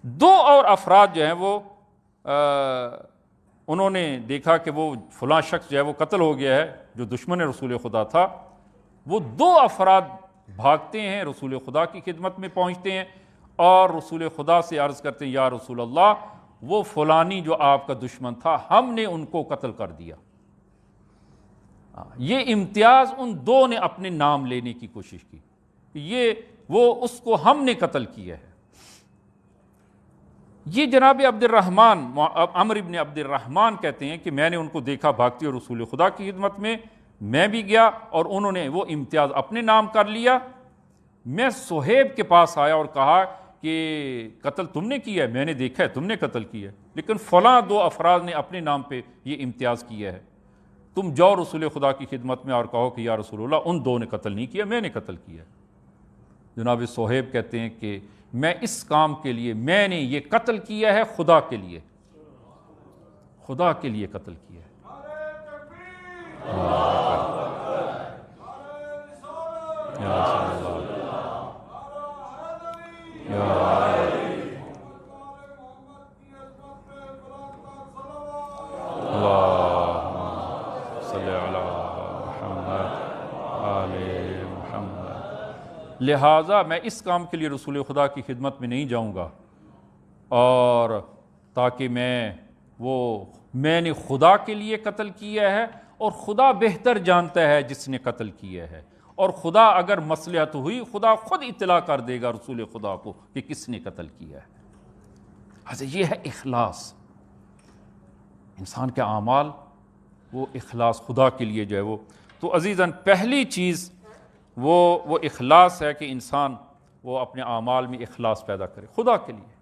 A: دو اور افراد جو ہیں وہ انہوں نے دیکھا کہ وہ فلاں شخص جو ہے وہ قتل ہو گیا ہے جو دشمن رسول خدا تھا۔ وہ دو افراد بھاگتے ہیں، رسول خدا کی خدمت میں پہنچتے ہیں اور رسول خدا سے عرض کرتے ہیں یا رسول اللہ، وہ فلانی جو آپ کا دشمن تھا ہم نے ان کو قتل کر دیا۔ یہ امتیاز ان دو نے اپنے نام لینے کی کوشش کی کہ وہ اس کو ہم نے قتل کیا ہے۔ یہ جناب عبد الرحمن عمر ابن عبد الرحمن کہتے ہیں کہ میں نے ان کو دیکھا بھاگتے ہوئے رسول خدا کی خدمت میں بھی گیا، اور انہوں نے وہ امتیاز اپنے نام کر لیا۔ میں صہیب کے پاس آیا اور کہا کہ قتل تم نے کیا ہے، میں نے دیکھا ہے تم نے قتل کیا ہے، لیکن فلاں دو افراد نے اپنے نام پہ یہ امتیاز کیا ہے، تم جاؤ رسول خدا کی خدمت میں اور کہو کہ یا رسول اللہ ان دو نے قتل نہیں کیا، میں نے قتل کیا۔ جناب صہیب کہتے ہیں کہ میں اس کام کے لیے میں نے یہ قتل کیا ہے، خدا کے لیے، خدا کے لیے قتل کیا ہے۔ لہٰذا میں اس کام کے لیے رسول خدا کی خدمت میں نہیں جاؤں گا، اور تاکہ میں نے خدا کے لیے قتل کیا ہے، اور خدا بہتر جانتا ہے جس نے قتل کیا ہے، اور خدا اگر مصلحت ہوئی خدا خود اطلاع کر دے گا رسول خدا کو کہ کس نے قتل کیا ہے۔ یہ ہے اخلاص، انسان کے اعمال، وہ اخلاص خدا کے لیے جو ہے وہ۔ تو عزیزاً پہلی چیز وہ اخلاص ہے کہ انسان وہ اپنے اعمال میں اخلاص پیدا کرے خدا کے لیے۔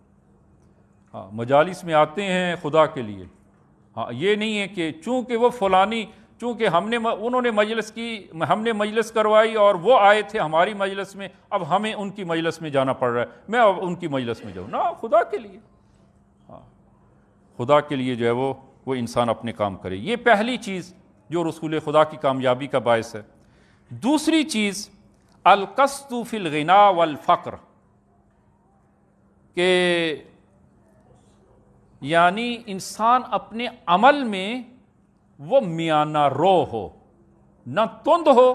A: ہاں، مجالس میں آتے ہیں خدا کے لیے، ہاں یہ نہیں ہے کہ چونکہ وہ فلانی، چونکہ انہوں نے مجلس کی، ہم نے مجلس کروائی اور وہ آئے تھے ہماری مجلس میں، اب ہمیں ان کی مجلس میں جانا پڑ رہا ہے، میں اب ان کی مجلس میں جاؤں۔ نہ، خدا کے لیے، ہاں خدا کے لیے جو ہے وہ انسان اپنے کام کرے۔ یہ پہلی چیز جو رسول خدا کی کامیابی کا باعث ہے۔ دوسری چیز القصد فی الغنا والفقر، کہ یعنی انسان اپنے عمل میں وہ میانہ رو ہو، نہ تند ہو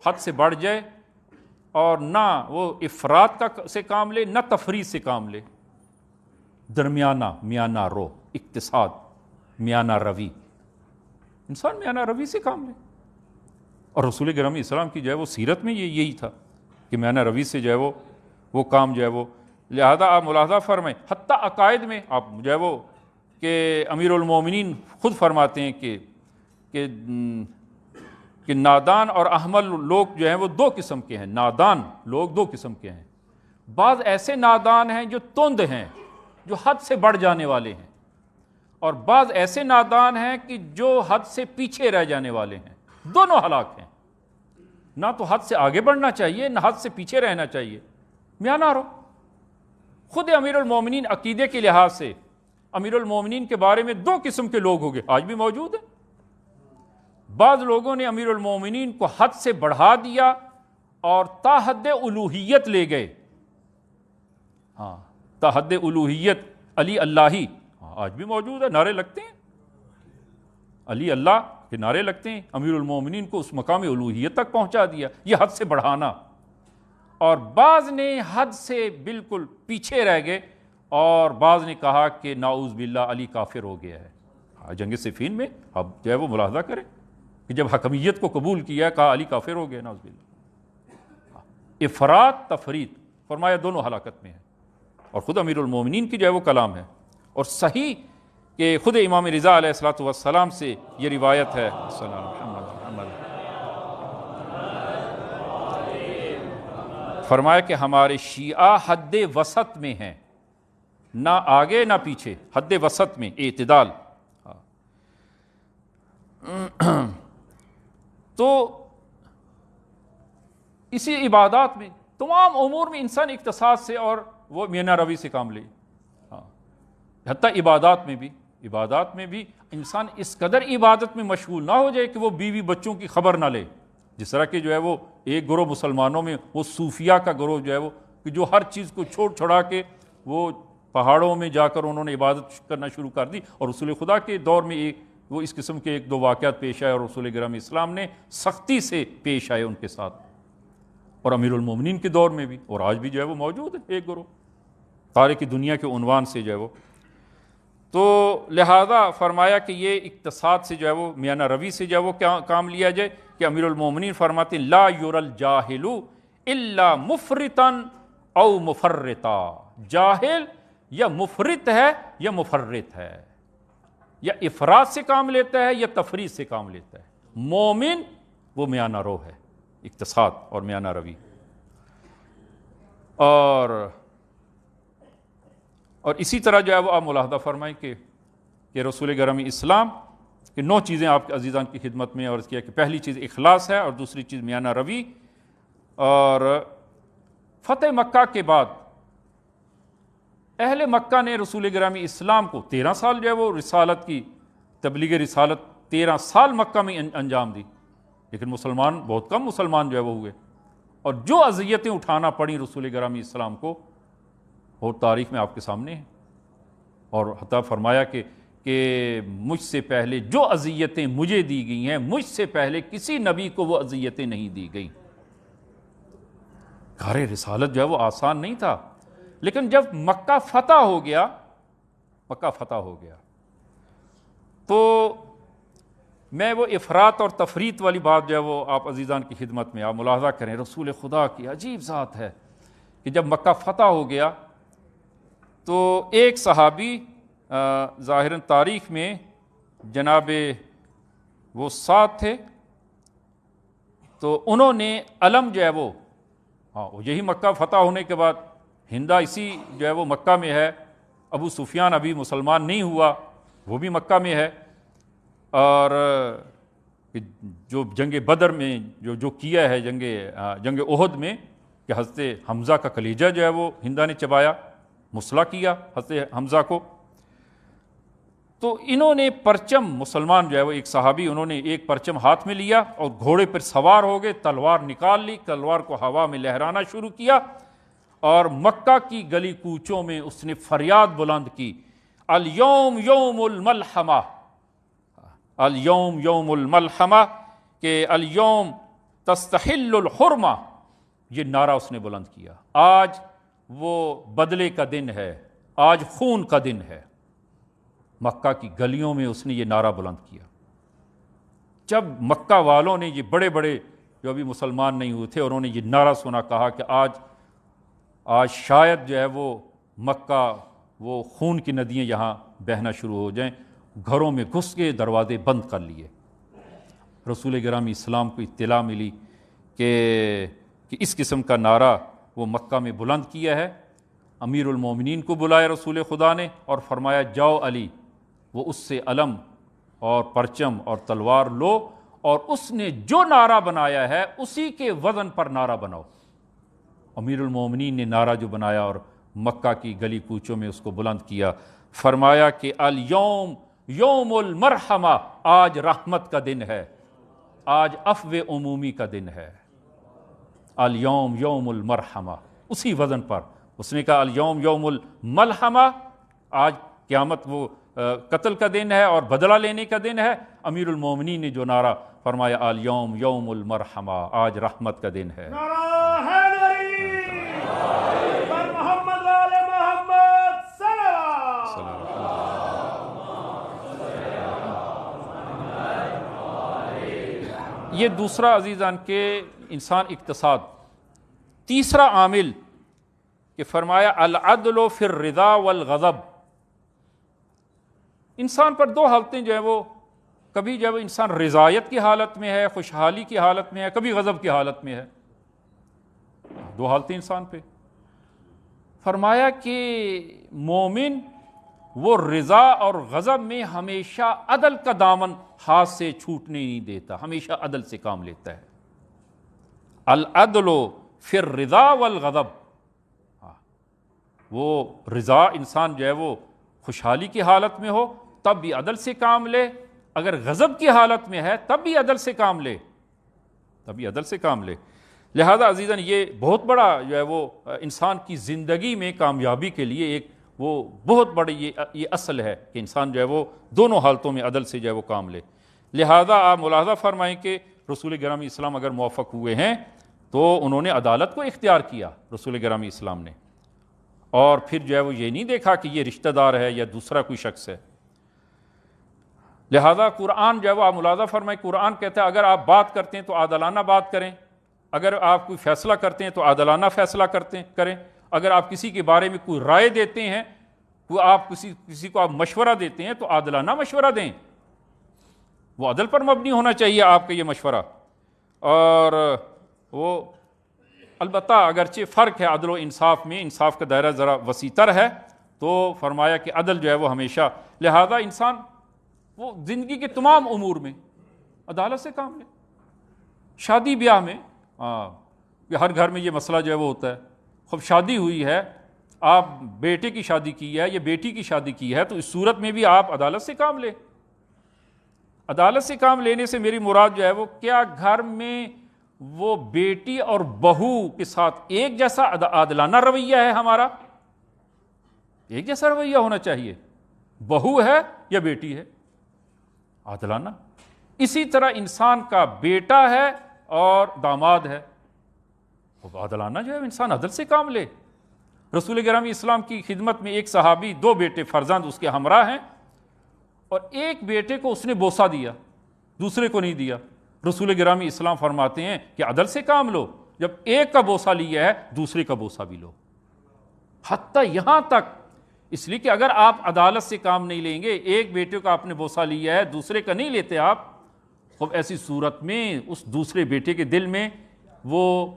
A: حد سے بڑھ جائے، اور نہ وہ افراط سے کام لے نہ تفریط سے کام لے، درمیانہ میانہ رو، اقتصاد، میانہ روی، انسان میانہ روی سے کام لے۔ اور رسول گرامی اسلام کی جو ہے وہ سیرت میں یہی تھا کہ میانہ روی سے جو ہے وہ کام جو ہے وہ، لہذا آپ ملاحظہ فرمائیں حتیٰ عقائد میں آپ جو ہے وہ کہ امیر المومنین خود فرماتے ہیں کہ نادان اور احمل لوگ جو ہیں وہ دو قسم کے ہیں۔ نادان لوگ دو قسم کے ہیں، بعض ایسے نادان ہیں جو تند ہیں، جو حد سے بڑھ جانے والے ہیں، اور بعض ایسے نادان ہیں کہ جو حد سے پیچھے رہ جانے والے ہیں۔ دونوں ہلاک ہیں. نہ تو حد سے آگے بڑھنا چاہیے نہ حد سے پیچھے رہنا چاہیے, میانہ رہو. خود امیر المومنین عقیدے کے لحاظ سے امیر المومنین کے بارے میں دو قسم کے لوگ ہوگے, آج بھی موجود ہیں. بعض لوگوں نے امیر المومنین کو حد سے بڑھا دیا اور تا حد الوہیت لے گئے. ہاں, تا حد الوہیت, علی اللہی, آج بھی موجود ہے, نعرے لگتے ہیں, علی اللہ کے نعرے لگتے ہیں. امیر المومنین کو اس مقام الوہیت تک پہنچا دیا, یہ حد سے بڑھانا. اور بعض نے حد سے بالکل پیچھے رہ گئے اور بعض نے کہا کہ نعوذ باللہ علی کافر ہو گیا ہے. جنگ صفین میں اب جو ہے وہ ملاحظہ کریں کہ جب حکمیت کو قبول کیا کہا علی کافر ہو گیا, نعوذ باللہ. افراط تفریط فرمایا دونوں ہلاکت میں ہیں. اور خود امیر المومنین کی جو ہے وہ کلام ہے, اور صحیح کہ خود امام رضا علیہ الصلوۃ والسلام سے یہ روایت ہے. فرمایا کہ ہمارے شیعہ حد وسط میں ہیں, نہ آگے نہ پیچھے, حد وسط میں, اعتدال. تو اسی عبادات میں تمام امور میں انسان اقتصاد سے اور وہ میانہ روی سے کام لے. حتیٰ عبادات میں بھی انسان اس قدر عبادت میں مشغول نہ ہو جائے کہ وہ بیوی بچوں کی خبر نہ لے. جس طرح کہ جو ہے وہ ایک گروہ مسلمانوں میں وہ صوفیہ کا گروہ جو ہے وہ کہ جو ہر چیز کو چھوڑا کے وہ پہاڑوں میں جا کر انہوں نے عبادت کرنا شروع کر دی. اور رسول خدا کے دور میں وہ اس قسم کے ایک دو واقعات پیش آئے اور رسول گرامی اسلام نے سختی سے پیش آئے ان کے ساتھ. اور امیر المومنین کے دور میں بھی, اور آج بھی جو ہے وہ موجود ہے ایک گروہ تاریخ دنیا کے عنوان سے جو ہے وہ. تو لہذا فرمایا کہ یہ اقتصاد سے جو ہے وہ میانہ روی سے جو ہے وہ کام لیا جائے. کہ امیر المومنین فرماتے ہیں لا یر الجاہل الا مفرطا او مفرطا, جاہل یا مفرط ہے یا مفرط ہے, یا افراط سے کام لیتا ہے یا تفریط سے کام لیتا ہے. مومن وہ میانہ رو ہے, اقتصاد اور میانہ روی. اور اسی طرح جو ہے وہ آپ ملاحظہ فرمائیں کہ رسول گرامی اسلام کہ 9 چیزیں آپ کے عزیزان کی خدمت میں عرض کیا کہ پہلی چیز اخلاص ہے, اور دوسری چیز میانہ روی. اور فتح مکہ کے بعد اہل مکہ نے رسول گرامی اسلام کو 13 سال جو ہے وہ رسالت کی تبلیغ رسالت 13 سال مکہ میں انجام دی, لیکن مسلمان بہت کم مسلمان جو ہے وہ ہوئے. اور جو اذیتیں اٹھانا پڑیں رسول گرامی اسلام کو اور تاریخ میں آپ کے سامنے ہیں. اور حتیٰ فرمایا کہ مجھ سے پہلے جو اذیتیں مجھے دی گئی ہیں مجھ سے پہلے کسی نبی کو وہ اذیتیں نہیں دی گئیں. کار رسالت جو ہے وہ آسان نہیں تھا, لیکن جب مکہ فتح ہو گیا تو میں وہ افراط اور تفریط والی بات جو ہے وہ آپ عزیزان کی خدمت میں آپ ملاحظہ کریں. رسول خدا کی عجیب ذات ہے کہ جب مکہ فتح ہو گیا تو ایک صحابی ظاہراً تاریخ میں جناب وہ ساتھ تھے, تو انہوں نے علم جو ہے وہ یہی مکہ فتح ہونے کے بعد ہندا اسی جو ہے وہ مکہ میں ہے, ابو سفیان ابھی مسلمان نہیں ہوا وہ بھی مکہ میں ہے. اور جو جنگ بدر میں جو کیا ہے جنگ احد میں کہ حضرت حمزہ کا کلیجہ جو ہے وہ ہندا نے چبایا, مسلح کیا حضرت حمزہ کو. تو انہوں نے پرچم مسلمان جو ہے وہ ایک صحابی انہوں نے ایک پرچم ہاتھ میں لیا اور گھوڑے پر سوار ہو گئے, تلوار نکال لی, تلوار کو ہوا میں لہرانا شروع کیا اور مکہ کی گلی کوچوں میں اس نے فریاد بلند کی الیوم یوم الملحمہ, الیوم یوم الملحمہ, کہ الیوم تستحل الحرمہ. یہ نعرہ اس نے بلند کیا, آج وہ بدلے کا دن ہے, آج خون کا دن ہے. مکہ کی گلیوں میں اس نے یہ نعرہ بلند کیا. جب مکہ والوں نے یہ بڑے بڑے جو ابھی مسلمان نہیں ہوئے تھے انہوں نے یہ نعرہ سنا, کہا کہ آج شاید جو ہے وہ مکہ وہ خون کی ندیاں یہاں بہنا شروع ہو جائیں. گھروں میں گھس کے دروازے بند کر لیے. رسول گرامی اسلام کو اطلاع ملی کہ اس قسم کا نعرہ وہ مکہ میں بلند کیا ہے. امیر المومنین کو بلایا رسول خدا نے اور فرمایا جاؤ علی, وہ اس سے علم اور پرچم اور تلوار لو اور اس نے جو نعرہ بنایا ہے اسی کے وزن پر نعرہ بناؤ۔ امیر المومنین نے نعرہ جو بنایا اور مکہ کی گلی کوچوں میں اس کو بلند کیا، فرمایا کہ الیوم یوم المرحمہ، آج رحمت کا دن ہے، آج عفو عمومی کا دن ہے، الیوم یوم المرحمہ، اسی وزن پر اس نے کہا الیوم یوم الملحمہ، آج قیامت وہ قتل کا دن ہے اور بدلہ لینے کا دن ہے۔ امیر المومنین نے جو نعرہ فرمایا الیوم یوم المرحمہ، آج رحمت کا دن ہے۔
B: نعرہ حیدری پر محمد وآل محمد صلی
A: یہ دوسرا عزیزان کے انسان اقتصاد۔ تیسرا عامل کہ فرمایا العدل فی الرضا والغضب، انسان پر دو حالتیں جو ہیں وہ کبھی جب انسان رضایت کی حالت میں ہے، خوشحالی کی حالت میں ہے، کبھی غضب کی حالت میں ہے، دو حالتیں انسان پہ۔ فرمایا کہ مومن وہ رضا اور غضب میں ہمیشہ عدل کا دامن ہاتھ سے چھوٹنے نہیں دیتا، ہمیشہ عدل سے کام لیتا ہے۔ العدل فی الرضا والغضب، وہ رضا انسان جو ہے وہ خوشحالی کی حالت میں ہو تب بھی عدل سے کام لے، اگر غضب کی حالت میں ہے تب بھی عدل سے کام لے، تبھی عدل سے کام لے۔ لہذا عزیزاً یہ بہت بڑا جو ہے وہ انسان کی زندگی میں کامیابی کے لیے ایک وہ بہت بڑی یہ اصل ہے کہ انسان جو ہے وہ دونوں حالتوں میں عدل سے جو ہے وہ کام لے۔ لہذا آپ ملاحظہ فرمائیں کہ رسول گرامی اسلام اگر موفق ہوئے ہیں تو انہوں نے عدالت کو اختیار کیا رسول گرامی اسلام نے، اور پھر جو ہے وہ یہ نہیں دیکھا کہ یہ رشتہ دار ہے یا دوسرا کوئی شخص ہے۔ لہذا قرآن جو ہے وہ آپ ملاحظہ فرمائیں، قرآن کہتا ہے اگر آپ بات کرتے ہیں تو عادلانہ بات کریں، اگر آپ کوئی فیصلہ کرتے ہیں تو عادلانہ فیصلہ کریں، اگر آپ کسی کے بارے میں کوئی رائے دیتے ہیں، آپ کسی کو آپ مشورہ دیتے ہیں تو عادلانہ مشورہ دیں، وہ عدل پر مبنی ہونا چاہیے آپ کا یہ مشورہ۔ اور وہ البتہ اگرچہ فرق ہے عدل و انصاف میں، انصاف کا دائرہ ذرا وسیع تر ہے، تو فرمایا کہ عدل جو ہے وہ ہمیشہ، لہذا انسان وہ زندگی کے تمام امور میں عدالت سے کام لے۔ شادی بیاہ میں ہر گھر میں یہ مسئلہ جو ہے وہ ہوتا ہے، خب شادی ہوئی ہے، آپ بیٹے کی شادی کی ہے یا بیٹی کی شادی کی ہے، تو اس صورت میں بھی آپ عدالت سے کام لیں۔ عدالت سے کام لینے سے میری مراد جو ہے وہ کیا گھر میں وہ بیٹی اور بہو کے ساتھ ایک جیسا عادلانہ رویہ ہے، ہمارا ایک جیسا رویہ ہونا چاہیے، بہو ہے یا بیٹی ہے، عادلانہ۔ اسی طرح انسان کا بیٹا ہے اور داماد ہے، وہ عادلانہ جو ہے انسان عدل سے کام لے۔ رسول گرامی اسلام کی خدمت میں ایک صحابی، دو بیٹے فرزند اس کے ہمراہ ہیں، اور ایک بیٹے کو اس نے بوسہ دیا، دوسرے کو نہیں دیا۔ رسول گرامی اسلام فرماتے ہیں کہ عدل سے کام لو، جب ایک کا بوسہ لیا ہے دوسرے کا بوسہ بھی لو، حتیٰ یہاں تک اس لیے کہ اگر آپ عدالت سے کام نہیں لیں گے، ایک بیٹے کا آپ نے بوسہ لیا ہے دوسرے کا نہیں لیتے آپ، اب ایسی صورت میں اس دوسرے بیٹے کے دل میں وہ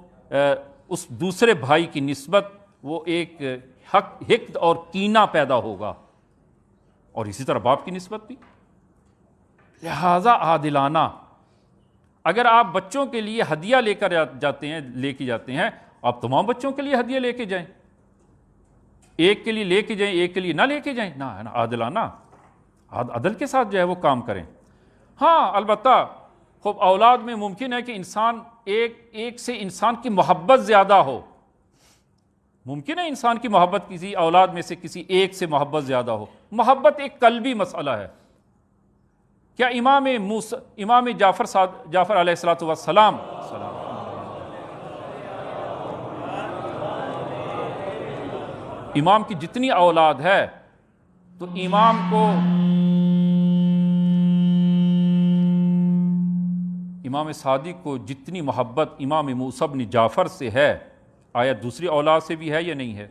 A: اس دوسرے بھائی کی نسبت وہ ایک حقد اور کینہ پیدا ہوگا، اور اسی طرح باپ کی نسبت بھی۔ لہذا عادلانہ، اگر آپ بچوں کے لیے ہدیہ لے کے جاتے ہیں، آپ تمام بچوں کے لیے ہدیہ لے کے جائیں، ایک کے لیے لے کے جائیں ایک کے لیے نہ لے کے جائیں، نہ عادلانہ عدل کے ساتھ جو ہے وہ کام کریں۔ ہاں البتہ خوب اولاد میں ممکن ہے کہ انسان ایک سے انسان کی محبت زیادہ ہو، ممکن ہے انسان کی محبت کسی اولاد میں سے کسی ایک سے محبت زیادہ ہو، محبت ایک قلبی مسئلہ ہے۔ کیا امام جعفر علیہ السلام امام کی جتنی اولاد ہے تو امام صادق کو جتنی محبت امام موسیٰ بن جعفر سے ہے، آیا دوسری اولاد سے بھی ہے یا نہیں ہے؟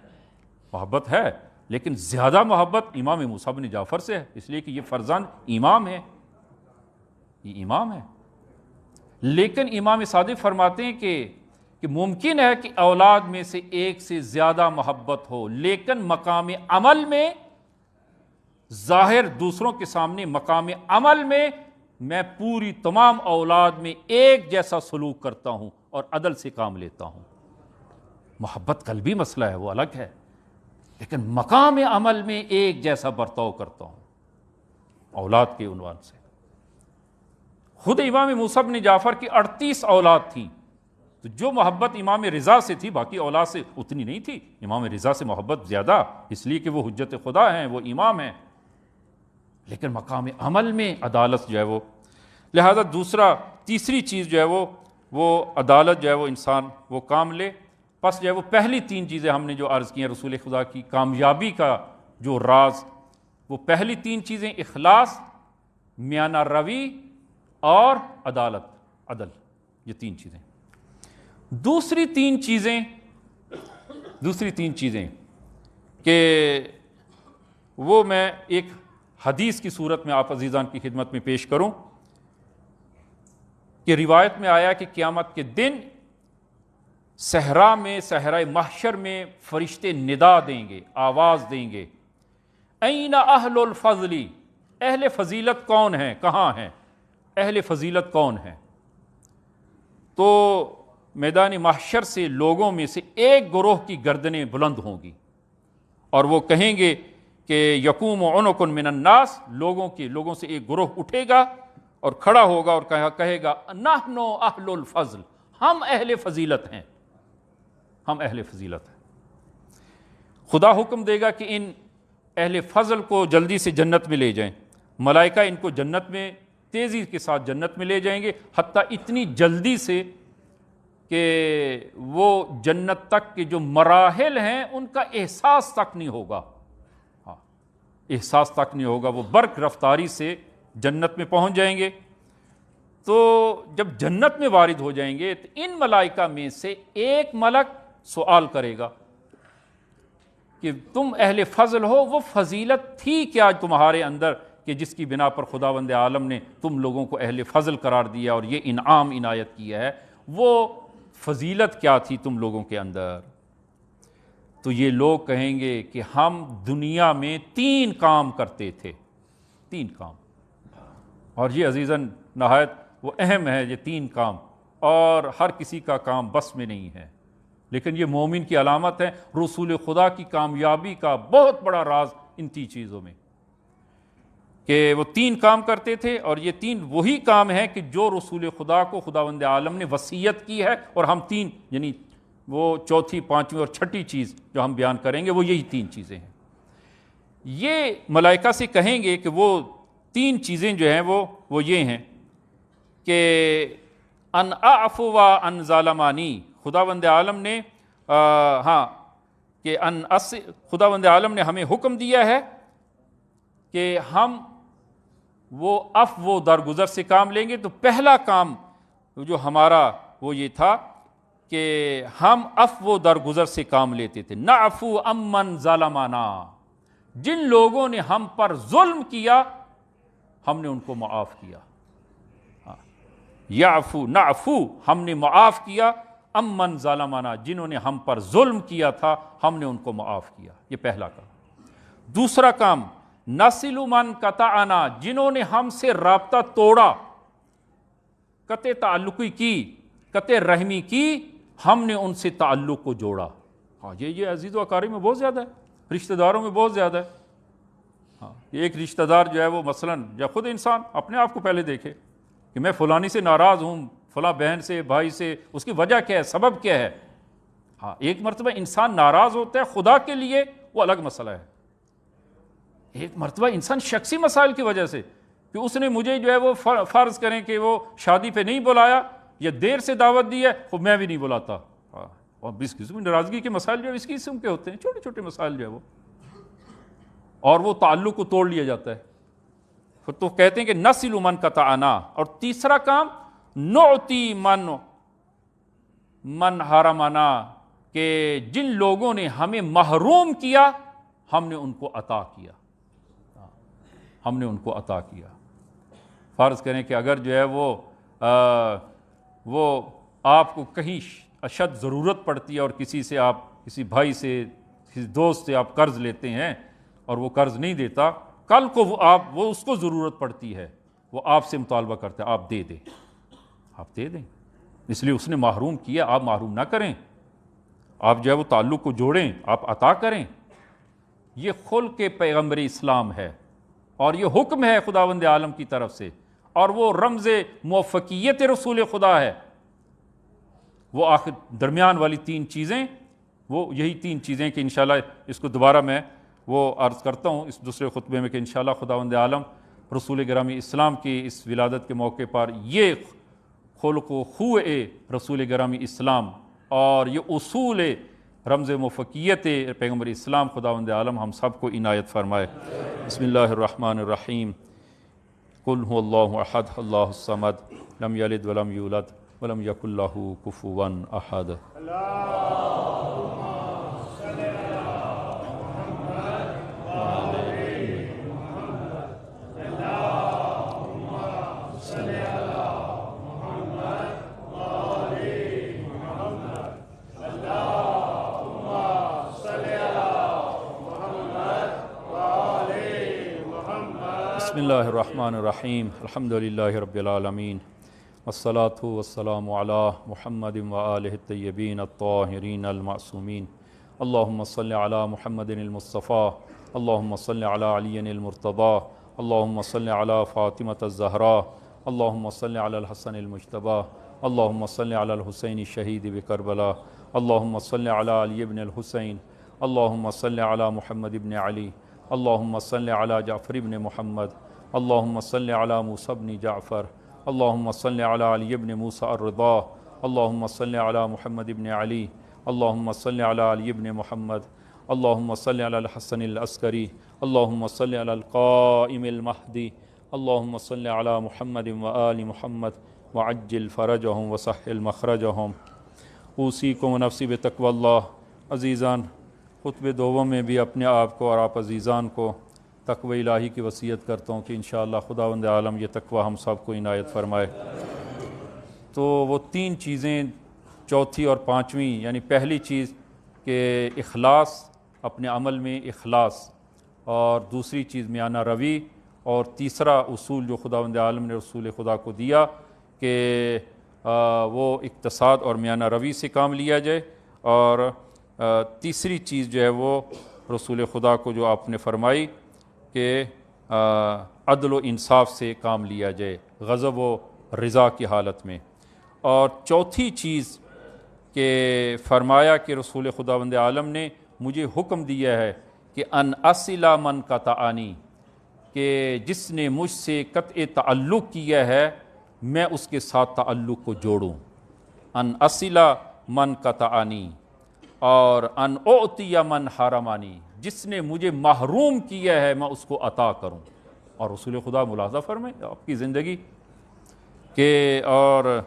A: محبت ہے، لیکن زیادہ محبت امام موسیٰ بن جعفر سے ہے، اس لیے کہ یہ فرزند امام ہے، یہ امام ہے۔ لیکن امام صادق فرماتے ہیں کہ ممکن ہے کہ اولاد میں سے ایک سے زیادہ محبت ہو، لیکن مقام عمل میں ظاہر دوسروں کے سامنے مقام عمل میں میں پوری تمام اولاد میں ایک جیسا سلوک کرتا ہوں اور عدل سے کام لیتا ہوں۔ محبت قلبی مسئلہ ہے، وہ الگ ہے، لیکن مقام عمل میں ایک جیسا برتاؤ کرتا ہوں اولاد کے عنوان سے۔ خود امام موسیٰ بن جعفر کی 38 اولاد تھیں، تو جو محبت امام رضا سے تھی باقی اولاد سے اتنی نہیں تھی۔ امام رضا سے محبت زیادہ، اس لیے کہ وہ حجت خدا ہیں، وہ امام ہیں، لیکن مقام عمل میں عدالت جو ہے وہ، لہذا تیسری چیز جو ہے وہ عدالت جو ہے وہ انسان وہ کام لے۔ پس جو ہے وہ پہلی 3 چیزیں ہم نے جو عرض کی ہیں رسول خدا کی کامیابی کا جو راز، وہ پہلی 3 چیزیں اخلاص، میانہ روی اور عدل، یہ 3 چیزیں۔ دوسری تین چیزیں کہ وہ میں ایک حدیث کی صورت میں آپ عزیزان کی خدمت میں پیش کروں کہ روایت میں آیا کہ قیامت کے دن صحرائے محشر میں فرشتے ندا دیں گے، آواز دیں گے، این اہل الفضل، اہل فضیلت کون ہیں، کہاں ہیں، اہل فضیلت کون ہیں؟ تو میدان محشر سے لوگوں میں سے ایک گروہ کی گردنیں بلند ہوں گی اور وہ کہیں گے کہ یقوم عنق من الناس، لوگوں سے ایک گروہ اٹھے گا اور کھڑا ہوگا اور کہے گا نحن اہل الفضل، ہم اہل فضیلت ہیں، ہم اہل فضیلت ہیں۔ خدا حکم دے گا کہ ان اہل فضل کو جلدی سے جنت میں لے جائیں، ملائکہ ان کو جنت میں تیزی کے ساتھ جنت میں لے جائیں گے، حتیٰ اتنی جلدی سے کہ وہ جنت تک کے جو مراحل ہیں ان کا احساس تک نہیں ہوگا، احساس تک نہیں ہوگا، وہ برق رفتاری سے جنت میں پہنچ جائیں گے۔ تو جب جنت میں وارد ہو جائیں گے تو ان ملائکہ میں سے ایک ملک سوال کرے گا کہ تم اہل فضل ہو، وہ فضیلت تھی کیا تمہارے اندر کہ جس کی بنا پر خداوند عالم نے تم لوگوں کو اہل فضل قرار دیا اور یہ انعام عنایت کیا ہے، وہ فضیلت کیا تھی تم لوگوں کے اندر؟ تو یہ لوگ کہیں گے کہ ہم دنیا میں 3 کام کرتے تھے، 3 کام، اور یہ عزیزاً نہایت وہ اہم ہے، یہ 3 کام، اور ہر کسی کا کام بس میں نہیں ہے، لیکن یہ مومن کی علامت ہے۔ رسول خدا کی کامیابی کا بہت بڑا راز ان 3 چیزوں میں کہ وہ 3 کام کرتے تھے، اور یہ 3 وہی کام ہیں کہ جو رسول خدا کو خداوند عالم نے وصیت کی ہے، اور ہم 3 یعنی وہ چوتھی، 5ویں اور 6ٹھی چیز جو ہم بیان کریں گے وہ یہی 3 چیزیں ہیں۔ یہ ملائکہ سے کہیں گے کہ وہ 3 چیزیں جو ہیں وہ یہ ہیں کہ ان اعفو و ان ظالمانی، خداوند عالم نے خداوند عالم نے ہمیں حکم دیا ہے کہ ہم وہ عفو درگزر سے کام لیں گے۔ تو پہلا کام جو ہمارا وہ یہ تھا کہ ہم عفو درگزر سے کام لیتے تھے، نعفو امن ظالمانا، جن لوگوں نے ہم پر ظلم کیا ہم نے ان کو معاف کیا، نعفو ہم نے معاف کیا، امن ظالمانا جنہوں نے ہم پر ظلم کیا تھا ہم نے ان کو معاف کیا، یہ پہلا کام۔ دوسرا کام نصل من قطعنا، جنہوں نے ہم سے رابطہ توڑا، قطع تعلقی کی، قطع رحمی کی، ہم نے ان سے تعلق کو جوڑا۔ یہ عزیز و اقارب میں بہت زیادہ ہے، رشتہ داروں میں بہت زیادہ ہے۔ ایک رشتہ دار جو ہے وہ مثلاً یا خود انسان اپنے آپ کو پہلے دیکھے کہ میں فلانی سے ناراض ہوں، فلاں بہن سے، بھائی سے، اس کی وجہ کیا ہے، سبب کیا ہے۔ ایک مرتبہ انسان ناراض ہوتا ہے خدا کے لیے، وہ الگ مسئلہ ہے۔ ایک مرتبہ انسان شخصی مسائل کی وجہ سے کہ اس نے مجھے جو ہے وہ فرض کریں کہ وہ شادی پہ نہیں بلایا یا دیر سے دعوت دی ہے، خود میں بھی نہیں بلاتا، اور اس قسم کی ناراضگی کے مسائل جو ہے اس قسم کے ہوتے ہیں، چھوٹے چھوٹے مسائل جو ہے وہ، اور وہ تعلق کو توڑ لیا جاتا ہے۔ تو کہتے ہیں کہ نصل من قطعنا۔ اور تیسرا کام نعطی من حرمنا، کہ جن لوگوں نے ہمیں محروم کیا ہم نے ان کو عطا کیا، ہم نے ان کو عطا کیا۔ فرض کریں کہ اگر جو ہے وہ آپ کو کہیں اشد ضرورت پڑتی ہے اور کسی بھائی سے، کسی دوست سے آپ قرض لیتے ہیں اور وہ قرض نہیں دیتا، کل کو وہ اس کو ضرورت پڑتی ہے وہ آپ سے مطالبہ کرتا ہے آپ دے دیں، آپ دے دیں، اس لیے اس نے محروم کیا، آپ محروم نہ کریں، آپ جو ہے وہ تعلق کو جوڑیں، آپ عطا کریں۔ یہ خلق پیغمبر اسلام ہے اور یہ حکم ہے خداوند عالم کی طرف سے، اور وہ رمز موفقیت رسول خدا ہے۔ وہ آخر درمیان والی تین چیزیں، وہ یہی تین چیزیں کہ انشاءاللہ اس کو دوبارہ میں وہ عرض کرتا ہوں اس دوسرے خطبے میں کہ انشاءاللہ خداوند عالم رسول گرامی اسلام کی اس ولادت کے موقع پر یہ خلق و خوئے رسول گرامی اسلام اور یہ اصول رمز موفقیت پیغمبر اسلام خداوند عالم ہم سب کو عنایت فرمائے۔ بسم اللہ الرحمن الرحیم۔ قل هو اللہ احد اللہ الصمد لم یلد ولم یولد ولم یکن لہ کفوا احد۔ بسم اللہ الرحمن الرحیم۔ الحمدللہ رب العالمین، والصلاة والسلام علی محمد وآلہ الطیبین الطاہرین المعصومین۔ اللہم صل علی محمد المصطفیٰ، اللہم صل علی علی المرتضیٰ، اللہم صل علی فاطمۃ الزہراء، اللہم صل علی الحسن المجتبیٰ، اللہم صل علی الحسین الشہید بکربلا، اللہم صل علی علی بن الحسین، اللہم صل علی محمد بن علی، اللہم صل علی جعفر بن محمد، اللہم صل علی موسیٰ بن جعفر، اللہم صل علی علی بن موسیٰ الرضا، اللہم صل علی محمد بن علی، اللہم صل علی علی بن محمد، اللہم صل علی الحسن العسکری، اللہم صل علی القائم المہدی، اللہم صل علی محمد وآل محمد وعجل فرجہم وسہل مخرجہم۔ اوصیکم ونفسی بتقوی اللہ۔ عزیزان، خطبہ دوم میں بھی اپنے آپ کو اور آپ عزیزان کو تقوی الہی کی وصیت کرتا ہوں کہ انشاءاللہ خداوند عالم یہ تقوی ہم سب کو عنایت فرمائے۔ تو وہ تین چیزیں، چوتھی اور پانچویں، یعنی پہلی چیز کہ اخلاص، اپنے عمل میں اخلاص، اور دوسری چیز میانہ روی، اور تیسرا اصول جو خداوند عالم نے رسول خدا کو دیا کہ وہ اقتصاد اور میانہ روی سے کام لیا جائے، اور تیسری چیز جو ہے وہ رسول خدا کو جو آپ نے فرمائی کہ عدل و انصاف سے کام لیا جائے غضب و رضا کی حالت میں، اور چوتھی چیز کہ فرمایا کہ رسول خداوند عالم نے مجھے حکم دیا ہے کہ ان اصل من قطعنی، کہ جس نے مجھ سے قطع تعلق کیا ہے میں اس کے ساتھ تعلق کو جوڑوں، ان اصل من قطعنی، اور ان اعطی من حرمانی، جس نے مجھے محروم کیا ہے میں اس کو عطا کروں۔ اور رسول خدا ملاحظہ فرمائیں آپ کی زندگی کہ، اور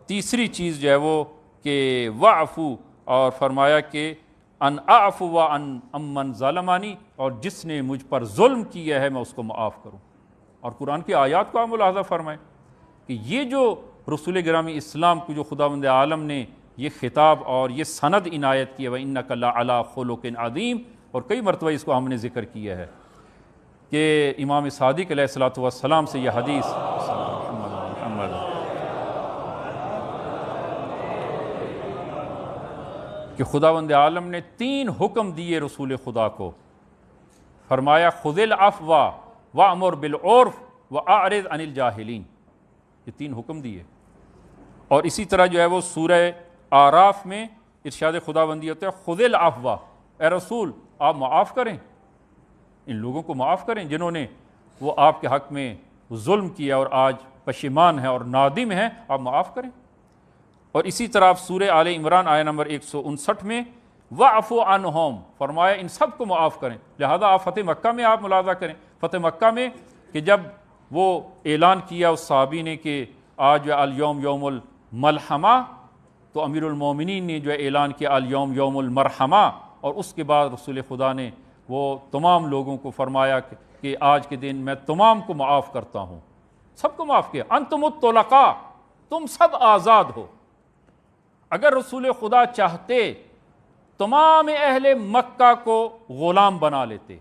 A: تیسری چیز جو ہے وہ کہ وعفو، اور فرمایا کہ ان اعفو عن امن ظالمانی، اور جس نے مجھ پر ظلم کیا ہے میں اس کو معاف کروں۔ اور قرآن کی آیات کو آپ ملاحظہ فرمائیں کہ یہ جو رسول گرامی اسلام کو جو خداوند عالم نے یہ خطاب اور یہ سند عنایت کی ہے، وَإِنَّكَ لَعَلَىٰ خُلُقٍ عَظِيمٍ، اور کئی مرتبہ اس کو ہم نے ذکر کیا ہے کہ امام صادق علیہ السلام سے یہ حدیث کہ خداوند عالم نے تین حکم دیے رسول خدا کو، فرمایا خُذِ الْعَفْوَ وَأْمُرْ بِالْعُرْفِ وَأَعْرِضْ عَنِ الْجَاهِلِينَ، یہ تین حکم دیے۔ اور اسی طرح جو ہے وہ سورہ آراف میں ارشاد خداوندی ہوتا ہے خُذِ الْعَفْوَ، اے رسول آپ معاف کریں، ان لوگوں کو معاف کریں جنہوں نے وہ آپ کے حق میں ظلم کیا اور آج پشیمان ہے اور نادم ہے، آپ معاف کریں۔ اور اسی طرح آپ سورہ آل عمران آیہ نمبر 159 میں وَعْفُ عَنْهُمْ، فرمایا ان سب کو معاف کریں۔ لہذا آپ فتح مکہ میں آپ ملاحظہ کریں، فتح مکہ میں کہ جب وہ اعلان کیا اس صحابی نے کہ آج الیوم یوم الملحمہ، تو امیر المومنین نے جو اعلان کیا الیوم یوم المرحمہ، اور اس کے بعد رسول خدا نے وہ تمام لوگوں کو فرمایا کہ آج کے دن میں تمام کو معاف کرتا ہوں، سب کو معاف کیا۔ انتم الطلقاء، تم سب آزاد ہو۔ اگر رسول خدا چاہتے تمام اہل مکہ کو غلام بنا لیتے،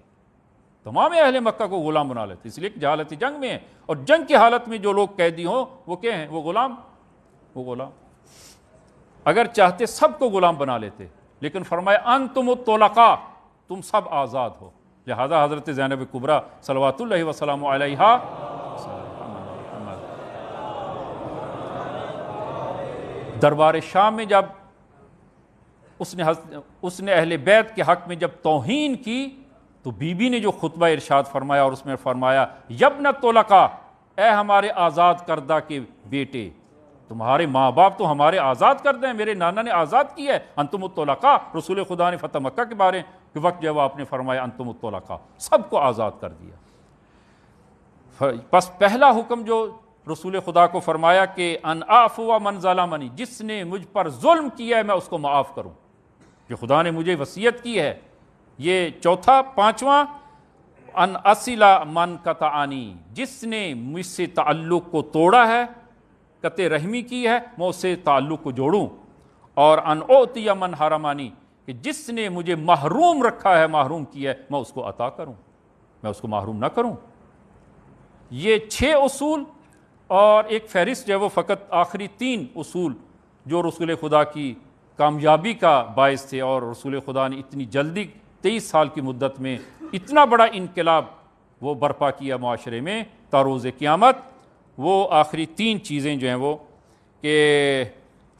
A: تمام اہل مکہ کو غلام بنا لیتے، اس لیے کہ جہالت جنگ میں ہے اور جنگ کی حالت میں جو لوگ قیدی ہوں وہ کیا ہیں؟ وہ غلام. اگر چاہتے سب کو غلام بنا لیتے، لیکن فرمایا انتم الطلقاء، تم سب آزاد ہو. لہذا حضرت زینب کبریٰ صلوات اللہ وسلام علیہا دربار شام میں جب اس نے اہل بیت کے حق میں جب توہین کی تو بی بی نے جو خطبہ ارشاد فرمایا اور اس میں فرمایا یبن الطلقاء، اے ہمارے آزاد کردہ کے بیٹے، تمہارے ماں باپ تو ہمارے آزاد کردہ ہیں، میرے نانا نے آزاد کیا ہے. انتم الطلقاء، رسول خدا نے فتح مکہ کے بارے کے وقت جب آپ نے فرمایا انتم الطلقاء، سب کو آزاد کر دیا. پس پہلا حکم جو رسول خدا کو فرمایا کہ ان اعفو من ظلمنی، جس نے مجھ پر ظلم کیا ہے میں اس کو معاف کروں، جو خدا نے مجھے وصیت کی ہے. یہ چوتھا. پانچواں ان اصل من قطعنی، جس نے مجھ سے تعلق کو توڑا ہے، قطع رحمی کی ہے، میں اس سے تعلق کو جوڑوں. اور ان اعطی من حرمانی، کہ جس نے مجھے محروم رکھا ہے، محروم کیا ہے، میں اس کو عطا کروں، میں اس کو محروم نہ کروں. یہ 6 اصول اور ایک فہرست جو ہے وہ فقط آخری 3 اصول جو رسول خدا کی کامیابی کا باعث تھے، اور رسول خدا نے اتنی جلدی 23 سال کی مدت میں اتنا بڑا انقلاب وہ برپا کیا معاشرے میں تا روز قیامت. وہ آخری 3 چیزیں جو ہیں وہ کہ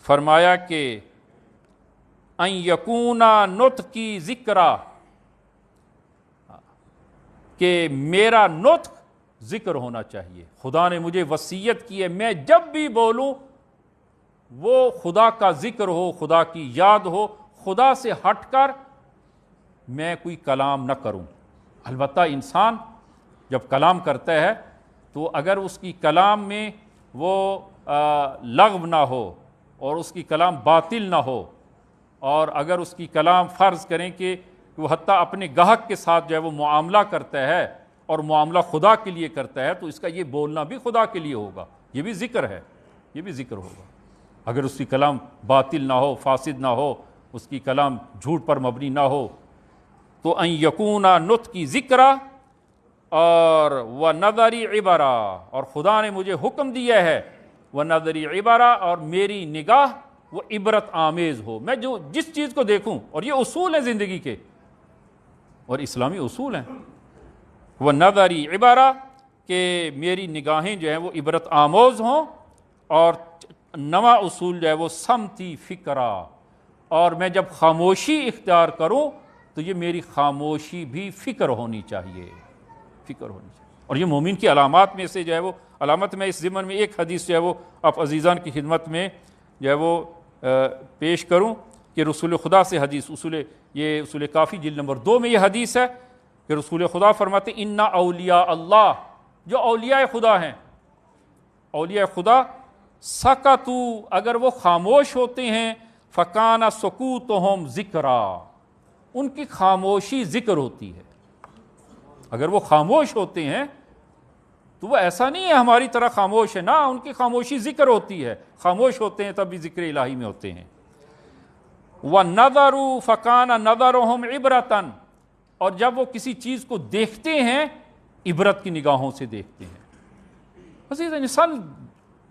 A: فرمایا کہ ان یکونا نطقی ذکرا، کہ میرا نطق ذکر ہونا چاہیے. خدا نے مجھے وصیت کی ہے میں جب بھی بولوں وہ خدا کا ذکر ہو، خدا کی یاد ہو، خدا سے ہٹ کر میں کوئی کلام نہ کروں. البتہ انسان جب کلام کرتا ہے تو اگر اس کی کلام میں وہ لغو نہ ہو اور اس کی کلام باطل نہ ہو، اور اگر اس کی کلام فرض کریں کہ وہ حتیٰ اپنے گاہک کے ساتھ جو ہے وہ معاملہ کرتا ہے اور معاملہ خدا کے لیے کرتا ہے، تو اس کا یہ بولنا بھی خدا کے لیے ہوگا، یہ بھی ذکر ہے، یہ بھی ذکر ہوگا. اگر اس کی کلام باطل نہ ہو، فاسد نہ ہو، اس کی کلام جھوٹ پر مبنی نہ ہو، تو ان یکونا نطقی ذکرا اور ونظری عبرا، اور خدا نے مجھے حکم دیا ہے ونظری عبرا، اور میری نگاہ وہ عبرت آمیز ہو. میں جو جس چیز کو دیکھوں، اور یہ اصول ہیں زندگی کے اور اسلامی اصول ہیں، ونظری عبرا، کہ میری نگاہیں جو ہیں وہ عبرت آموز ہوں. اور نواں اصول جو ہے وہ سمتی فکرا، اور میں جب خاموشی اختیار کروں تو یہ میری خاموشی بھی فکر ہونی چاہیے، فکر ہونی چاہیے. اور یہ مومن کی علامات میں سے جو ہے وہ علامت، میں اس ضمن میں ایک حدیث جو ہے وہ آپ عزیزان کی خدمت میں جو ہے وہ پیش کروں کہ رسول خدا سے حدیث، یہ اصول کافی جلد نمبر 2 میں یہ حدیث ہے کہ رسول خدا فرماتے اِنَّ اولیاء اللہ، جو اولیاء خدا ہیں، اولیاء خدا سکتو، اگر وہ خاموش ہوتے ہیں، فکانہ سکوتہم ذکرا، ان کی خاموشی ذکر ہوتی ہے. اگر وہ خاموش ہوتے ہیں تو وہ ایسا نہیں ہے ہماری طرح خاموش ہے، نہ، ان کی خاموشی ذکر ہوتی ہے. خاموش ہوتے ہیں تب بھی ذکر الہی میں ہوتے ہیں. وَنَظَرُوا فَكَانَ نَظَرُهُمْ عِبْرَةً، اور جب وہ کسی چیز کو دیکھتے ہیں عبرت کی نگاہوں سے دیکھتے ہیں. عزیز، انسان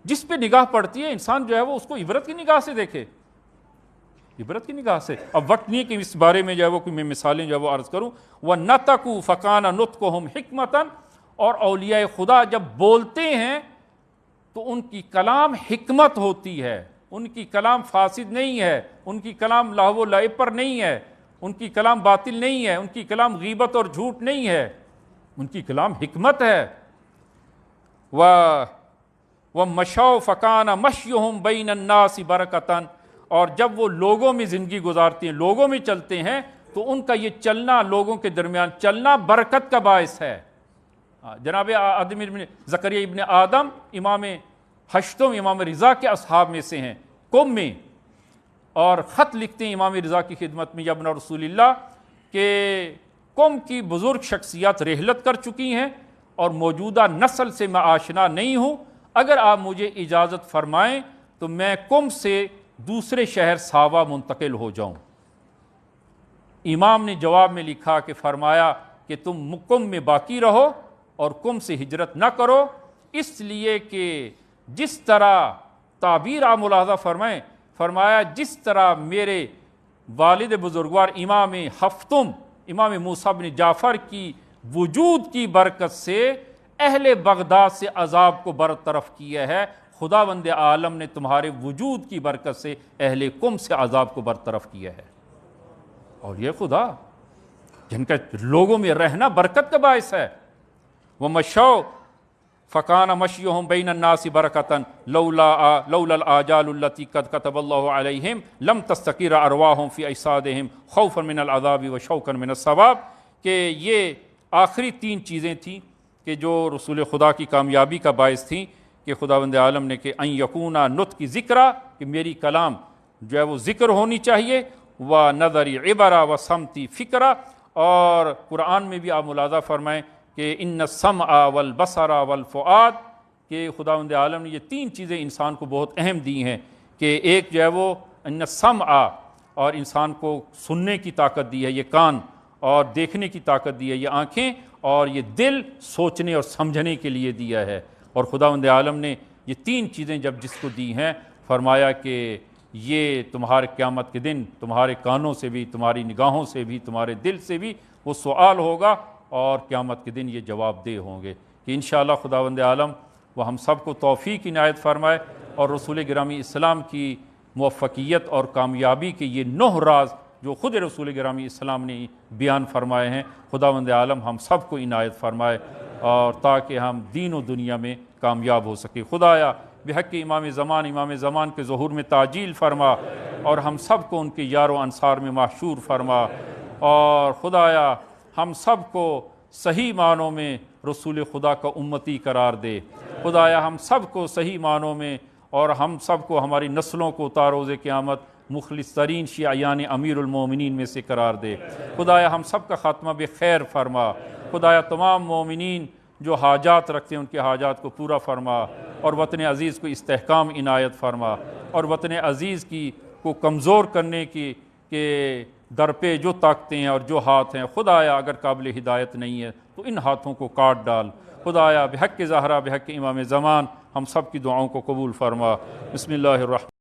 A: جس پہ نگاہ پڑتی ہے انسان جو ہے وہ اس کو عبرت کی نگاہ سے دیکھے، عبرت کی نگاہ سے. اب وقت نہیں ہے کہ اس بارے میں جو ہے وہ کوئی میں مثالیں جو ہے وہ عرض کروں. وَنَطَقُوا فَكَانَ نُطْقُهُمْ حِكْمَةً، اور اولیاء خدا جب بولتے ہیں تو ان کی کلام حکمت ہوتی ہے، ان کی کلام فاسد نہیں ہے، ان کی کلام لہو و لعب پر نہیں ہے، ان کی کلام باطل نہیں ہے، ان کی کلام غیبت اور جھوٹ نہیں ہے، ان کی کلام حکمت ہے. وَمَشَوْا فَكَانَ مَشْيُهُمْ بَيْنَ النَّاسِ بَرَكَةً، اور جب وہ لوگوں میں زندگی گزارتے ہیں، لوگوں میں چلتے ہیں، تو ان کا یہ چلنا، لوگوں کے درمیان چلنا برکت کا باعث ہے. جناب آدم ابن زکریا ابن آدم امام ہشتم، امام رضا کے اصحاب میں سے ہیں، قم میں، اور خط لکھتے ہیں امام رضا کی خدمت میں، یا ابن رسول اللہ، کہ قم کی بزرگ شخصیات رحلت کر چکی ہیں اور موجودہ نسل سے میں آشنا نہیں ہوں، اگر آپ مجھے اجازت فرمائیں تو میں قم سے دوسرے شہر ساوا منتقل ہو جاؤں. امام نے جواب میں لکھا کہ فرمایا کہ تم قم میں باقی رہو اور قم سے ہجرت نہ کرو، اس لیے کہ جس طرح تعبیر آپ ملاحظہ فرمائیں، فرمایا جس طرح میرے والد بزرگوار امام ہفتم امام موسیٰ بن جعفر کی وجود کی برکت سے اہل بغداد سے عذاب کو برطرف کیا ہے، خداوند عالم نے تمہارے وجود کی برکت سے اہل قم سے عذاب کو برطرف کیا ہے۔ اور یہ خدا جن کا لوگوں میں رہنا برکت کا باعث ہے۔ وَمَشَّوْا فَكَانَ مَشْيُهُمْ بَيْنَ النَّاسِ بَرَكَةً لَوْلَا الْآجَالُ الَّتِي قَدْ كَتَبَ اللَّهُ عَلَيْهِمْ لَمْ تَسْتَقِرَّ أَرْوَاحُهُمْ فِي أَجْسَادِهِمْ خَوْفًا مِنَ الْعَذَابِ وَشَوْقًا مِنَ الثَّوَابِ، کہ یہ آخری تین چیزیں تھیں کہ جو رسول خدا کی کامیابی کا باعث تھیں کہ خداوند عالم نے کہ ان یکونا نطق ذکرہ، کہ میری کلام جو ہے وہ ذکر ہونی چاہیے، و نظری عبرہ و سمتی فکرہ، اور قرآن میں بھی آپ ملاحظہ فرمائیں کہ ان السمع والبصر والفؤاد، کہ خداوند عالم نے یہ تین چیزیں انسان کو بہت اہم دی ہیں، کہ ایک جو ہے وہ ان السمع، اور انسان کو سننے کی طاقت دی ہے یہ کان، اور دیکھنے کی طاقت دی ہے یہ آنکھیں، اور یہ دل سوچنے اور سمجھنے کے لیے دیا ہے۔ اور خداوند عالم نے یہ تین چیزیں جب جس کو دی ہیں، فرمایا کہ یہ تمہارے قیامت کے دن تمہارے کانوں سے بھی، تمہاری نگاہوں سے بھی، تمہارے دل سے بھی وہ سوال ہوگا، اور قیامت کے دن یہ جواب دہ ہوں گے۔ کہ انشاءاللہ خداوند عالم وہ ہم سب کو توفیق عنایت فرمائے، اور رسول گرامی اسلام کی موفقیت اور کامیابی کے یہ 9 راز جو خود رسول گرامی اسلام نے بیان فرمائے ہیں، خداوند عالم ہم سب کو عنایت فرمائے، اور تاکہ ہم دین و دنیا میں کامیاب ہو سکے۔ خدایا بحق امام زمان کے ظہور میں تعجیل فرما، اور ہم سب کو ان کے یار و انصار میں محشور فرما، اور خدایا ہم سب کو صحیح معنوں میں رسول خدا کا امتی قرار دے۔ خدایا ہم سب کو صحیح معنوں میں، اور ہم سب کو ہماری نسلوں کو تا روز قیامت مخلص ترین شیعیان امیر المومنین میں سے قرار دے۔ خدایا ہم سب کا خاتمہ بخیر فرما۔ خدایا تمام مومنین جو حاجات رکھتے ہیں ان کے حاجات کو پورا فرما، اور وطن عزیز کو استحکام عنایت فرما، اور وطن عزیز کو کمزور کرنے کی کہ در پہ جو طاقتیں ہیں اور جو ہاتھ ہیں، خدایا اگر قابل ہدایت نہیں ہے تو ان ہاتھوں کو کاٹ ڈال۔ خدایا بحق زہرا بحق امام زمان ہم سب کی دعاؤں کو قبول فرما۔ بسم اللہ الرحمن